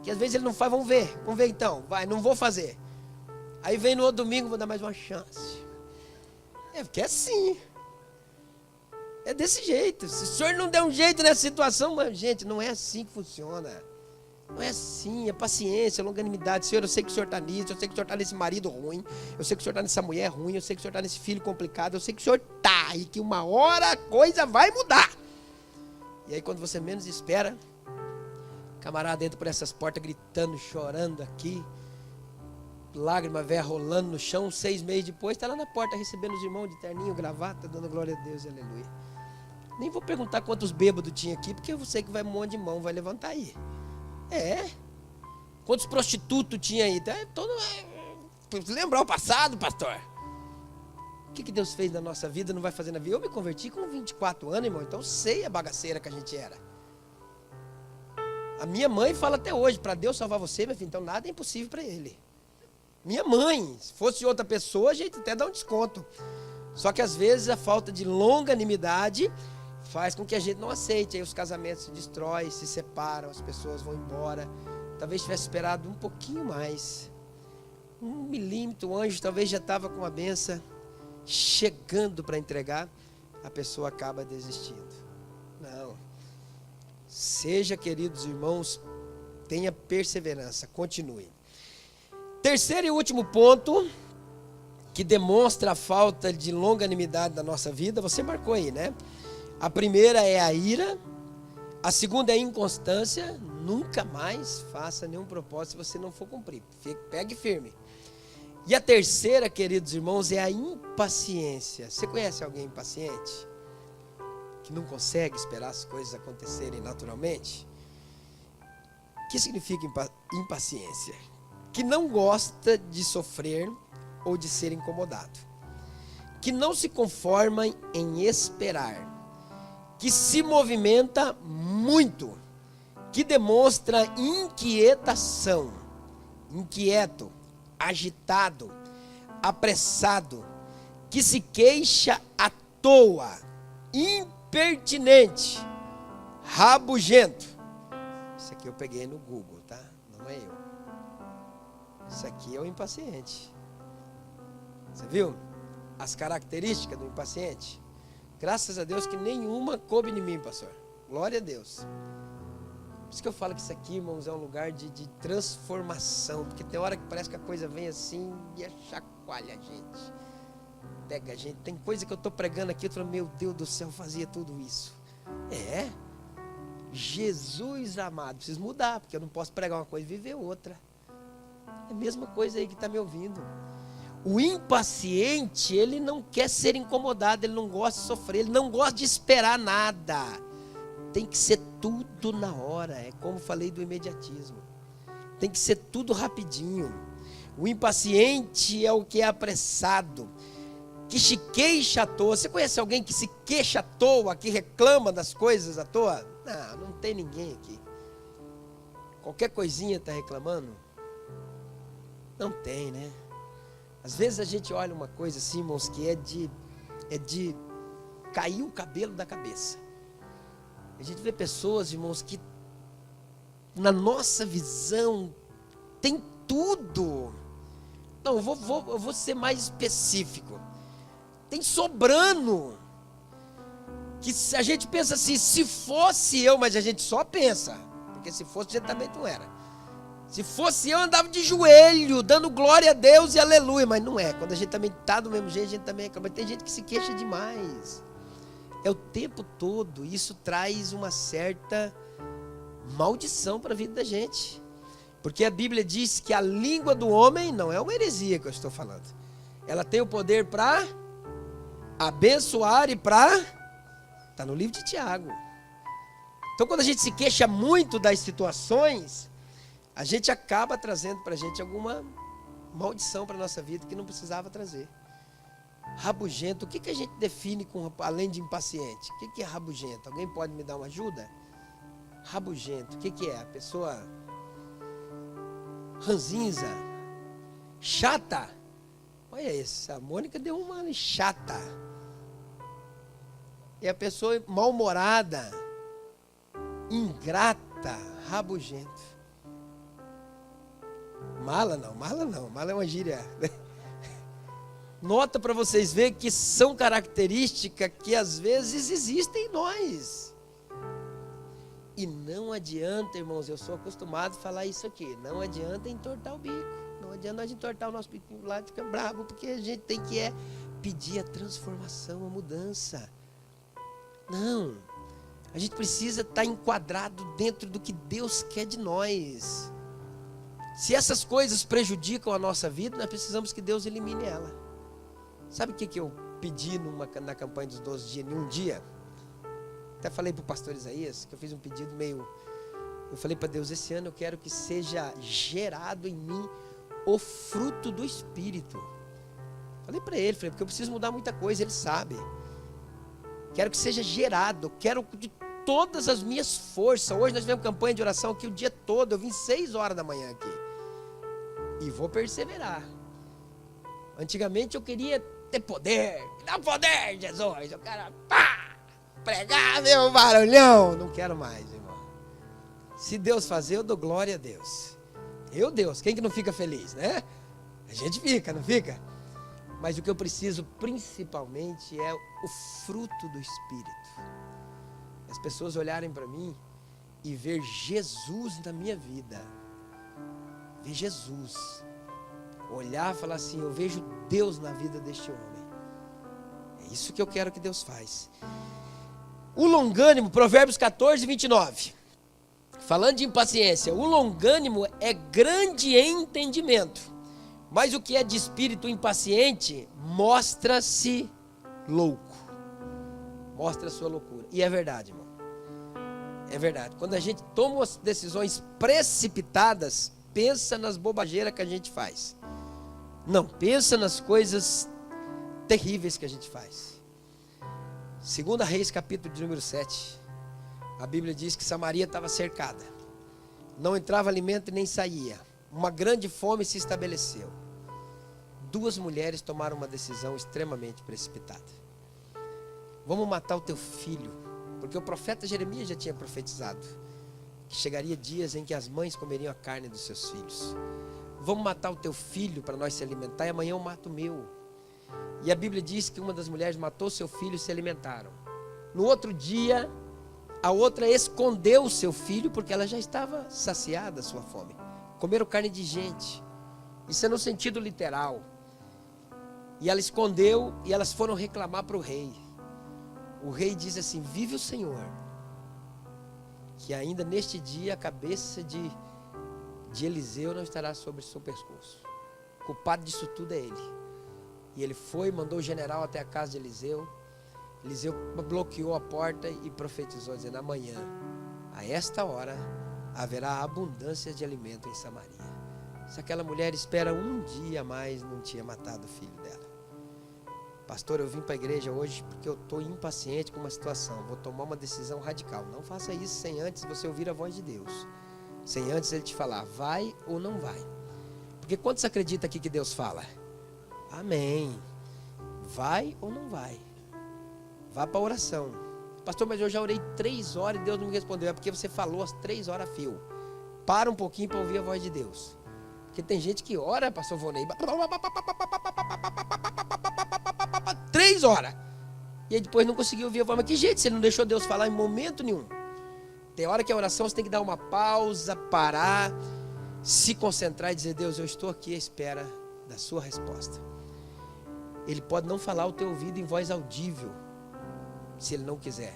Que às vezes ele não faz, vamos ver então, vai, não vou fazer. Aí vem no outro domingo, vou dar mais uma chance. Porque é assim. É desse jeito. Se o senhor não der um jeito nessa situação, mas, gente, não é assim que funciona. Não é assim, é paciência, longanimidade. Senhor, eu sei que o senhor está nisso, eu sei que o senhor está nesse marido ruim, eu sei que o senhor está nessa mulher ruim, eu sei que o senhor está nesse filho complicado, eu sei que o senhor está e que uma hora a coisa vai mudar. E aí quando você menos espera, camarada entra por essas portas gritando, chorando aqui, lágrima velha rolando no chão, 6 meses depois, está lá na porta recebendo os irmãos de terninho, gravata, dando glória a Deus, aleluia. Nem vou perguntar quantos bêbados tinha aqui, porque eu sei que vai um monte de mão, vai levantar aí. Quantos prostitutos tinha aí? Lembrar o passado, pastor. O que Deus fez na nossa vida, não vai fazer na vida? Eu me converti com 24 anos, irmão, então sei a bagaceira que a gente era. A minha mãe fala até hoje, para Deus salvar você, meu filho, então nada é impossível para ele. Minha mãe, se fosse outra pessoa, a gente até dá um desconto. Só que às vezes a falta de longanimidade faz com que a gente não aceite. Aí os casamentos se destroem, se separam, as pessoas vão embora. Talvez tivesse esperado um pouquinho mais. 1 milímetro, o anjo talvez já estava com a benção chegando para entregar. A pessoa acaba desistindo. Não. Seja, queridos irmãos, tenha perseverança, continue. Terceiro e último ponto, que demonstra a falta de longanimidade da nossa vida, você marcou aí, né? A primeira é a ira, a segunda é a inconstância, nunca mais faça nenhum propósito se você não for cumprir, pegue firme. E a terceira, queridos irmãos, é a impaciência. Você conhece alguém impaciente? Que não consegue esperar as coisas acontecerem naturalmente? O que significa impaciência? Que não gosta de sofrer ou de ser incomodado, que não se conforma em esperar, que se movimenta muito, que demonstra inquietação, inquieto, agitado, apressado, que se queixa à toa, impertinente, rabugento. Isso aqui eu peguei no Google, tá? Não é eu. Isso aqui é o impaciente. Você viu as características do impaciente? Graças a Deus que nenhuma coube em mim, pastor. Glória a Deus. Por isso que eu falo que isso aqui, irmãos, é um lugar de transformação. Porque tem hora que parece que a coisa vem assim e chacoalha a gente. Pega a gente. Tem coisa que eu estou pregando aqui, eu falo, meu Deus do céu, fazia tudo isso. Jesus amado, preciso mudar, porque eu não posso pregar uma coisa e viver outra. É a mesma coisa aí que está me ouvindo. O impaciente, ele não quer ser incomodado, ele não gosta de sofrer, ele não gosta de esperar nada. Tem que ser tudo na hora, é como falei do imediatismo. Tem que ser tudo rapidinho. O impaciente é o que é apressado, que se queixa à toa. Você conhece alguém que se queixa à toa, que reclama das coisas à toa? Não tem ninguém aqui. Qualquer coisinha está reclamando? Não tem, né? Às vezes a gente olha uma coisa assim, irmãos, que é de cair o cabelo da cabeça. A gente vê pessoas, irmãos, que na nossa visão tem tudo. Não, eu vou ser mais específico. Tem sobrando. Que a gente pensa assim, se fosse eu, mas a gente só pensa. Porque se fosse, a gente também não era. Se fosse eu, andava de joelho, dando glória a Deus e aleluia. Mas não é. Quando a gente também está do mesmo jeito, a gente também acaba. Tem gente que se queixa demais. É o tempo todo. Isso traz uma certa maldição para a vida da gente. Porque a Bíblia diz que a língua do homem não é uma heresia que eu estou falando. Ela tem o poder para abençoar e para... Está no livro de Tiago. Então, quando a gente se queixa muito das situações, a gente acaba trazendo para a gente alguma maldição para a nossa vida que não precisava trazer. Rabugento, o que a gente define além de impaciente? O que é rabugento? Alguém pode me dar uma ajuda? Rabugento, o que é? A pessoa ranzinza, chata. Olha isso, a Mônica deu uma chata. É a pessoa mal-humorada, ingrata, rabugento. Mala não, mala é uma gíria. Nota para vocês verem que são características que às vezes existem em nós. E não adianta, irmãos, eu sou acostumado a falar isso aqui, não adianta entortar o bico, não adianta nós entortar o nosso bico lá e ficar bravo, porque a gente tem que pedir a transformação, a mudança. Não, a gente precisa estar enquadrado dentro do que Deus quer de nós. Se essas coisas prejudicam a nossa vida, nós precisamos que Deus elimine ela. Sabe o que eu pedi na campanha dos 12 dias, em um dia? Até falei para o pastor Isaías, que eu fiz um pedido meio... Eu falei para Deus, esse ano eu quero que seja gerado em mim o fruto do Espírito. Falei para ele, porque eu preciso mudar muita coisa, ele sabe. Quero que seja gerado, quero de todas as minhas forças. Hoje nós tivemos campanha de oração aqui o dia todo, eu vim 6 horas da manhã aqui. E vou perseverar. Antigamente eu queria ter poder, me dá poder, Jesus. Eu quero pregar meu barulhão. Não quero mais, irmão. Se Deus fazer, eu dou glória a Deus. Deus, quem que não fica feliz, né? A gente fica, não fica? Mas o que eu preciso principalmente é o fruto do Espírito. As pessoas olharem para mim e ver Jesus na minha vida. Ver Jesus. Olhar e falar assim, eu vejo Deus na vida deste homem. É isso que eu quero que Deus faz. O longânimo, Provérbios 14, 29. Falando de impaciência, o longânimo é grande em entendimento. Mas o que é de espírito impaciente mostra-se louco. Mostra a sua loucura. E é verdade, irmão. É verdade. Quando a gente toma as decisões precipitadas, pensa nas bobageiras que a gente faz. Não, pensa nas coisas terríveis que a gente faz. 2 Reis, capítulo de número 7. A Bíblia diz que Samaria estava cercada. Não entrava alimento e nem saía. Uma grande fome se estabeleceu. 2 mulheres tomaram uma decisão extremamente precipitada. Vamos matar o teu filho. Porque o profeta Jeremias já tinha profetizado que chegaria dias em que as mães comeriam a carne dos seus filhos. Vamos matar o teu filho para nós se alimentar e amanhã eu mato o meu. E a Bíblia diz que uma das mulheres matou seu filho e se alimentaram. No outro dia, A outra escondeu o seu filho porque ela já estava saciada a sua fome. Comeram carne de gente. Isso é no sentido literal. E ela escondeu e elas foram reclamar para o rei. O rei diz assim: vive o Senhor, que ainda neste dia a cabeça de Eliseu não estará sobre o seu pescoço. O culpado disso tudo é ele. E ele foi, mandou o general até a casa de Eliseu. Eliseu bloqueou a porta e profetizou, dizendo: amanhã, a esta hora, haverá abundância de alimento em Samaria. Se aquela mulher espera um dia a mais, não tinha matado o filho dela. Pastor, eu vim para a igreja hoje porque eu estou impaciente com uma situação. Vou tomar uma decisão radical. Não faça isso sem antes você ouvir a voz de Deus. Sem antes ele te falar, vai ou não vai. Porque quantos acreditam aqui que Deus fala? Amém. Vai ou não vai? Vá para a oração. Pastor, mas eu já orei 3 horas e Deus não me respondeu. É porque você falou as 3 horas a fio. Para um pouquinho para ouvir a voz de Deus. Porque tem gente que ora, pastor Vonei, 3 horas. E aí depois não conseguiu ouvir a voz. Mas que jeito, você não deixou Deus falar em momento nenhum. Tem hora que a oração você tem que dar uma pausa, parar, se concentrar e dizer: Deus, eu estou aqui à espera da sua resposta. Ele pode não falar ao teu ouvido em voz audível, se ele não quiser.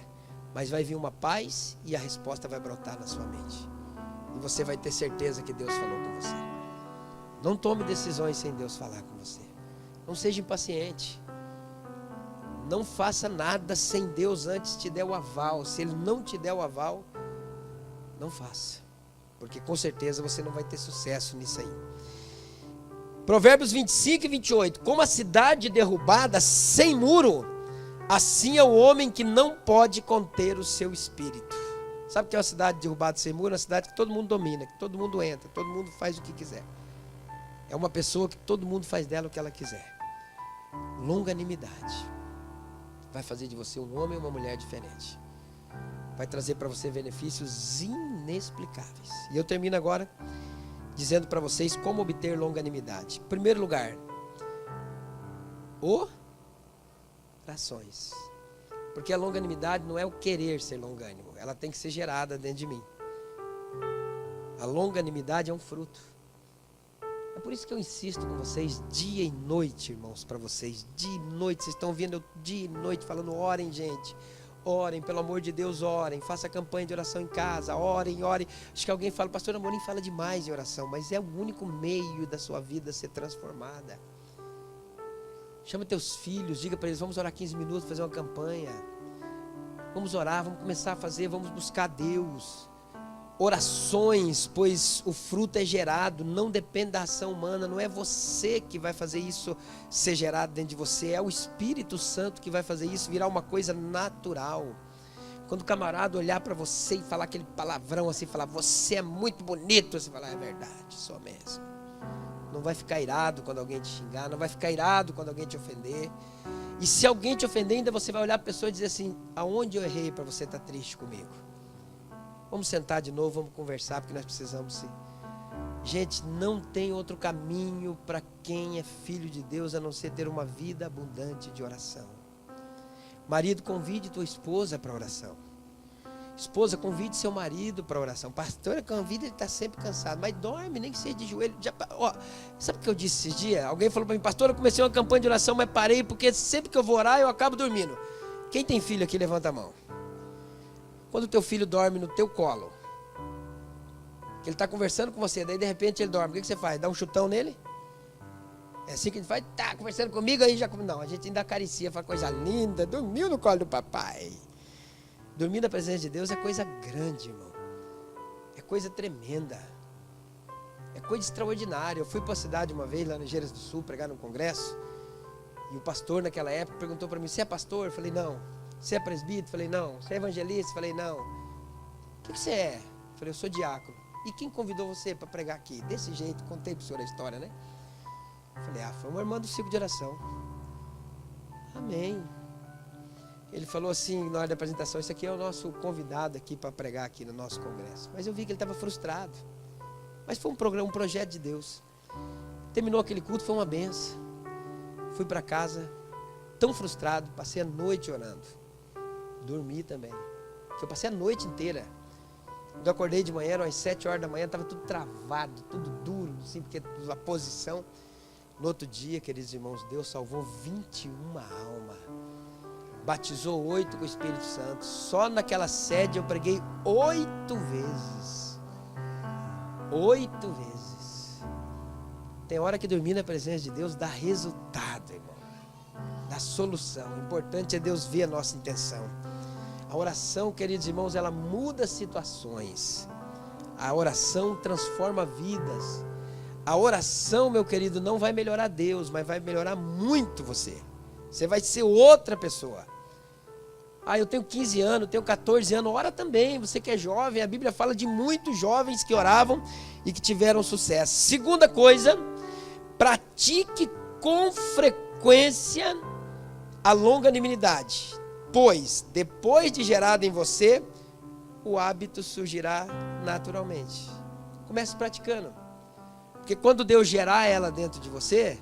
Mas vai vir uma paz e a resposta vai brotar na sua mente. E você vai ter certeza que Deus falou com você. Não tome decisões sem Deus falar com você. Não seja impaciente. Não faça nada sem Deus antes te der o aval. Se Ele não te der o aval, não faça. Porque com certeza você não vai ter sucesso nisso aí. Provérbios 25 e 28. Como a cidade derrubada sem muro, assim é o homem que não pode conter o seu espírito. Sabe o que é uma cidade derrubada sem muro? É uma cidade que todo mundo domina, que todo mundo entra, todo mundo faz o que quiser. É uma pessoa que todo mundo faz dela o que ela quiser. Longanimidade vai fazer de você um homem ou uma mulher diferente. Vai trazer para você benefícios inexplicáveis. E eu termino agora dizendo para vocês como obter longanimidade. Em primeiro lugar, orações. Porque a longanimidade não é o querer ser longânimo, ela tem que ser gerada dentro de mim. A longanimidade é um fruto. É por isso que eu insisto com vocês dia e noite, irmãos, para vocês. Dia e noite, vocês estão vendo eu dia e noite falando: orem, gente. Orem, pelo amor de Deus, orem. Faça campanha de oração em casa, orem, orem. Acho que alguém fala: pastor Amorim fala demais de oração, mas é o único meio da sua vida ser transformada. Chama teus filhos, diga para eles: vamos orar 15 minutos, fazer uma campanha. Vamos orar, vamos começar a fazer, vamos buscar Deus. Orações, pois o fruto é gerado, não depende da ação humana, não é você que vai fazer isso ser gerado dentro de você, é o Espírito Santo que vai fazer isso virar uma coisa natural. Quando o camarada olhar para você e falar aquele palavrão assim, falar: você é muito bonito, você falar: é verdade, sou mesmo. Não vai ficar irado quando alguém te xingar, não vai ficar irado quando alguém te ofender. E se alguém te ofender, ainda você vai olhar para a pessoa e dizer assim: aonde eu errei para você estar triste comigo? Vamos sentar de novo, vamos conversar, porque nós precisamos sim. Gente, não tem outro caminho para quem é filho de Deus a não ser ter uma vida abundante de oração. Marido, convide tua esposa para oração. Esposa, convide seu marido para oração. Pastora, convida, ele está sempre cansado, mas dorme, nem que seja de joelho. Sabe o que eu disse esses dias? Alguém falou para mim: pastor, eu comecei uma campanha de oração, mas parei, porque sempre que eu vou orar, eu acabo dormindo. Quem tem filho aqui, levanta a mão. Quando o teu filho dorme no teu colo, que ele está conversando com você, daí de repente ele dorme, o que você faz? Dá um chutão nele? É assim que a gente faz? Tá conversando comigo, aí já... Não, a gente ainda acaricia, fala: coisa linda, dormiu no colo do papai. Dormir na presença de Deus é coisa grande, irmão. É coisa tremenda. É coisa extraordinária. Eu fui para a cidade uma vez, lá no Geiras do Sul, pregar num congresso, e o pastor naquela época perguntou para mim: você é pastor? Eu falei: não. Você é presbítero? Falei: não. Você é evangelista? Falei: não. O que você é? Falei: eu sou diácono. E quem convidou você para pregar aqui? Desse jeito, contei para o senhor a história, né? Falei: foi uma irmã do ciclo de oração. Amém. Ele falou assim, na hora da apresentação: esse aqui é o nosso convidado aqui para pregar aqui no nosso congresso. Mas eu vi que ele estava frustrado. Mas foi um projeto de Deus. Terminou aquele culto, foi uma benção. Fui para casa, tão frustrado, passei a noite orando. Dormi também. porque eu passei a noite inteira. Quando eu acordei de manhã, eram às 7 horas da manhã, estava tudo travado, tudo duro, assim, porque a posição. No outro dia, queridos irmãos, Deus salvou 21 almas. Batizou 8 com o Espírito Santo. Só naquela sede eu preguei 8 vezes. 8 vezes. Tem hora que dormir na presença de Deus dá resultado, irmão. Dá solução. O importante é Deus ver a nossa intenção. A oração, queridos irmãos, ela muda situações. A oração transforma vidas. A oração, meu querido, não vai melhorar Deus, mas vai melhorar muito você. Você vai ser outra pessoa. Eu tenho 15 anos, tenho 14 anos, ora também. Você que é jovem, a Bíblia fala de muitos jovens que oravam e que tiveram sucesso. Segunda coisa, pratique com frequência a longanimidade, pois depois de gerado em você, o hábito surgirá naturalmente. Comece praticando, porque quando Deus gerar ela dentro de você,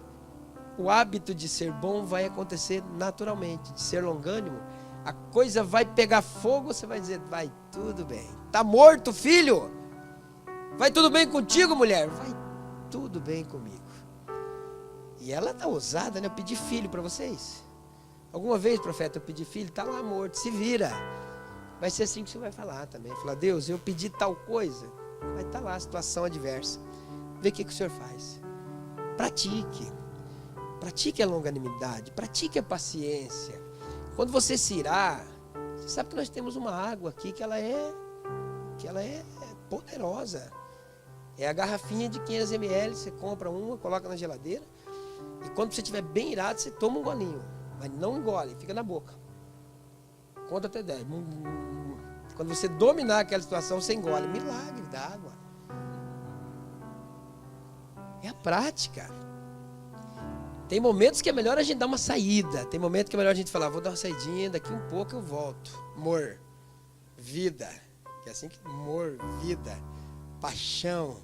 o hábito de ser bom vai acontecer naturalmente, de ser longânimo. A coisa vai pegar fogo, você vai dizer, vai tudo bem. Tá morto, filho? Vai tudo bem contigo, mulher? Vai tudo bem comigo. E ela tá ousada, né? Eu pedi filho para vocês. Alguma vez, profeta, eu pedi filho, tá lá morto, se vira. Vai ser assim que você vai falar também. Falar, Deus, eu pedi tal coisa. Vai estar lá, situação adversa. Vê o que o Senhor faz. Pratique. Pratique a longanimidade. Pratique a paciência. Quando você se irar, você sabe que nós temos uma água aqui que ela é poderosa. É a garrafinha de 500 ml, você compra uma, coloca na geladeira. E quando você estiver bem irado, você toma um golinho. Mas não engole, fica na boca. Conta até 10. Quando você dominar aquela situação, você engole. Milagre da água. É a prática. Tem momentos que é melhor a gente dar uma saída. Tem momentos que é melhor a gente falar, vou dar uma saidinha, daqui um pouco eu volto. Amor, vida. Que é assim que amor, vida, paixão.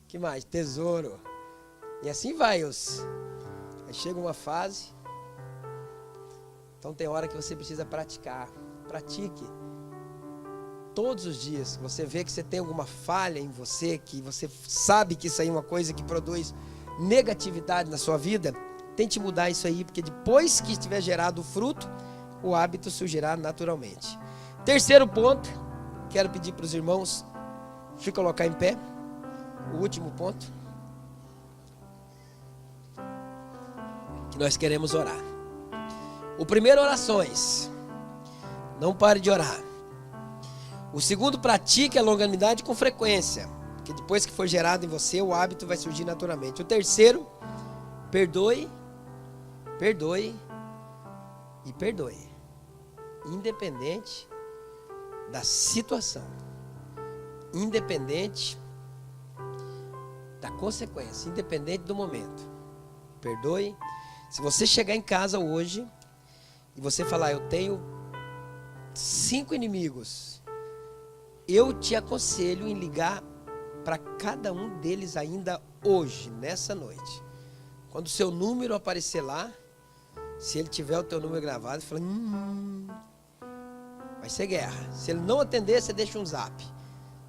Que mais? Tesouro. E assim vai. Aí chega uma fase. Então tem hora que você precisa praticar. Pratique. Todos os dias. Você vê que você tem alguma falha em você, que você sabe que isso aí é uma coisa que produz negatividade na sua vida. Tente mudar isso aí, porque depois que estiver gerado o fruto, o hábito surgirá naturalmente. Terceiro ponto, quero pedir para os irmãos se colocar em pé. O último ponto que nós queremos orar. O primeiro, orações. Não pare de orar. O segundo, pratique a longanimidade com frequência, porque depois que for gerado em você, o hábito vai surgir naturalmente. O terceiro, perdoe e perdoe, independente da situação, independente da consequência, independente do momento. Perdoe. Se você chegar em casa hoje e você falar, eu tenho 5 inimigos, eu te aconselho em ligar para cada um deles ainda hoje, nessa noite. Quando o seu número aparecer lá, se ele tiver o teu número gravado, você fala, vai ser guerra. Se ele não atender, você deixa um zap.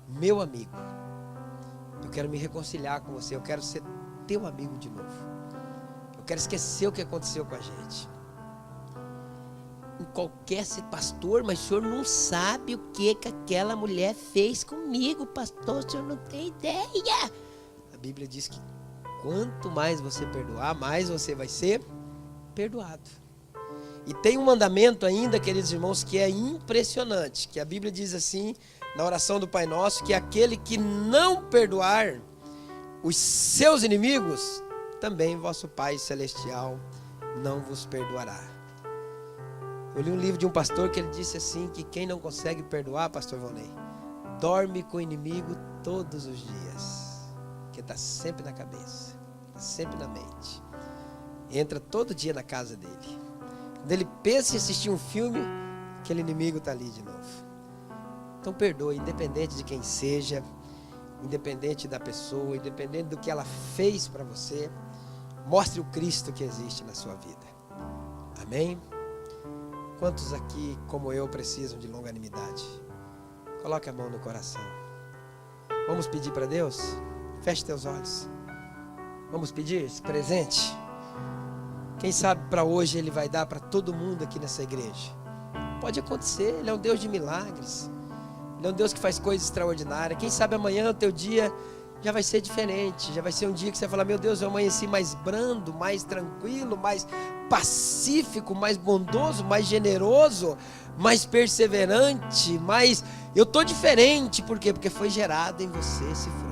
Meu amigo, eu quero me reconciliar com você, eu quero ser teu amigo de novo. Eu quero esquecer o que aconteceu com a gente. Em qualquer pastor, mas o senhor não sabe o que aquela mulher fez comigo, pastor, o senhor não tem ideia. A Bíblia diz que quanto mais você perdoar, mais você vai ser perdoado. E tem um mandamento ainda, queridos irmãos, que é impressionante, que a Bíblia diz assim, na oração do Pai Nosso, que aquele que não perdoar os seus inimigos, também vosso Pai Celestial não vos perdoará. Eu li um livro de um pastor que ele disse assim, que quem não consegue perdoar, pastor Valnei, dorme com o inimigo todos os dias, que está sempre na cabeça, está sempre na mente. Entra todo dia na casa dele. Quando ele pensa em assistir um filme, aquele inimigo está ali de novo. Então perdoe, independente de quem seja, independente da pessoa, independente do que ela fez para você, mostre o Cristo que existe na sua vida. Amém? Quantos aqui, como eu, precisam de longanimidade? Coloque a mão no coração. Vamos pedir para Deus? Feche teus olhos. Vamos pedir esse presente? Quem sabe para hoje Ele vai dar para todo mundo aqui nessa igreja. Pode acontecer, Ele é um Deus de milagres. Ele é um Deus que faz coisas extraordinárias. Quem sabe amanhã o teu dia já vai ser diferente. Já vai ser um dia que você vai falar: meu Deus, eu amanheci mais brando, mais tranquilo, mais pacífico, mais bondoso, mais generoso, mais perseverante, mais... Eu estou diferente. Por quê? Porque foi gerado em você esse fogo.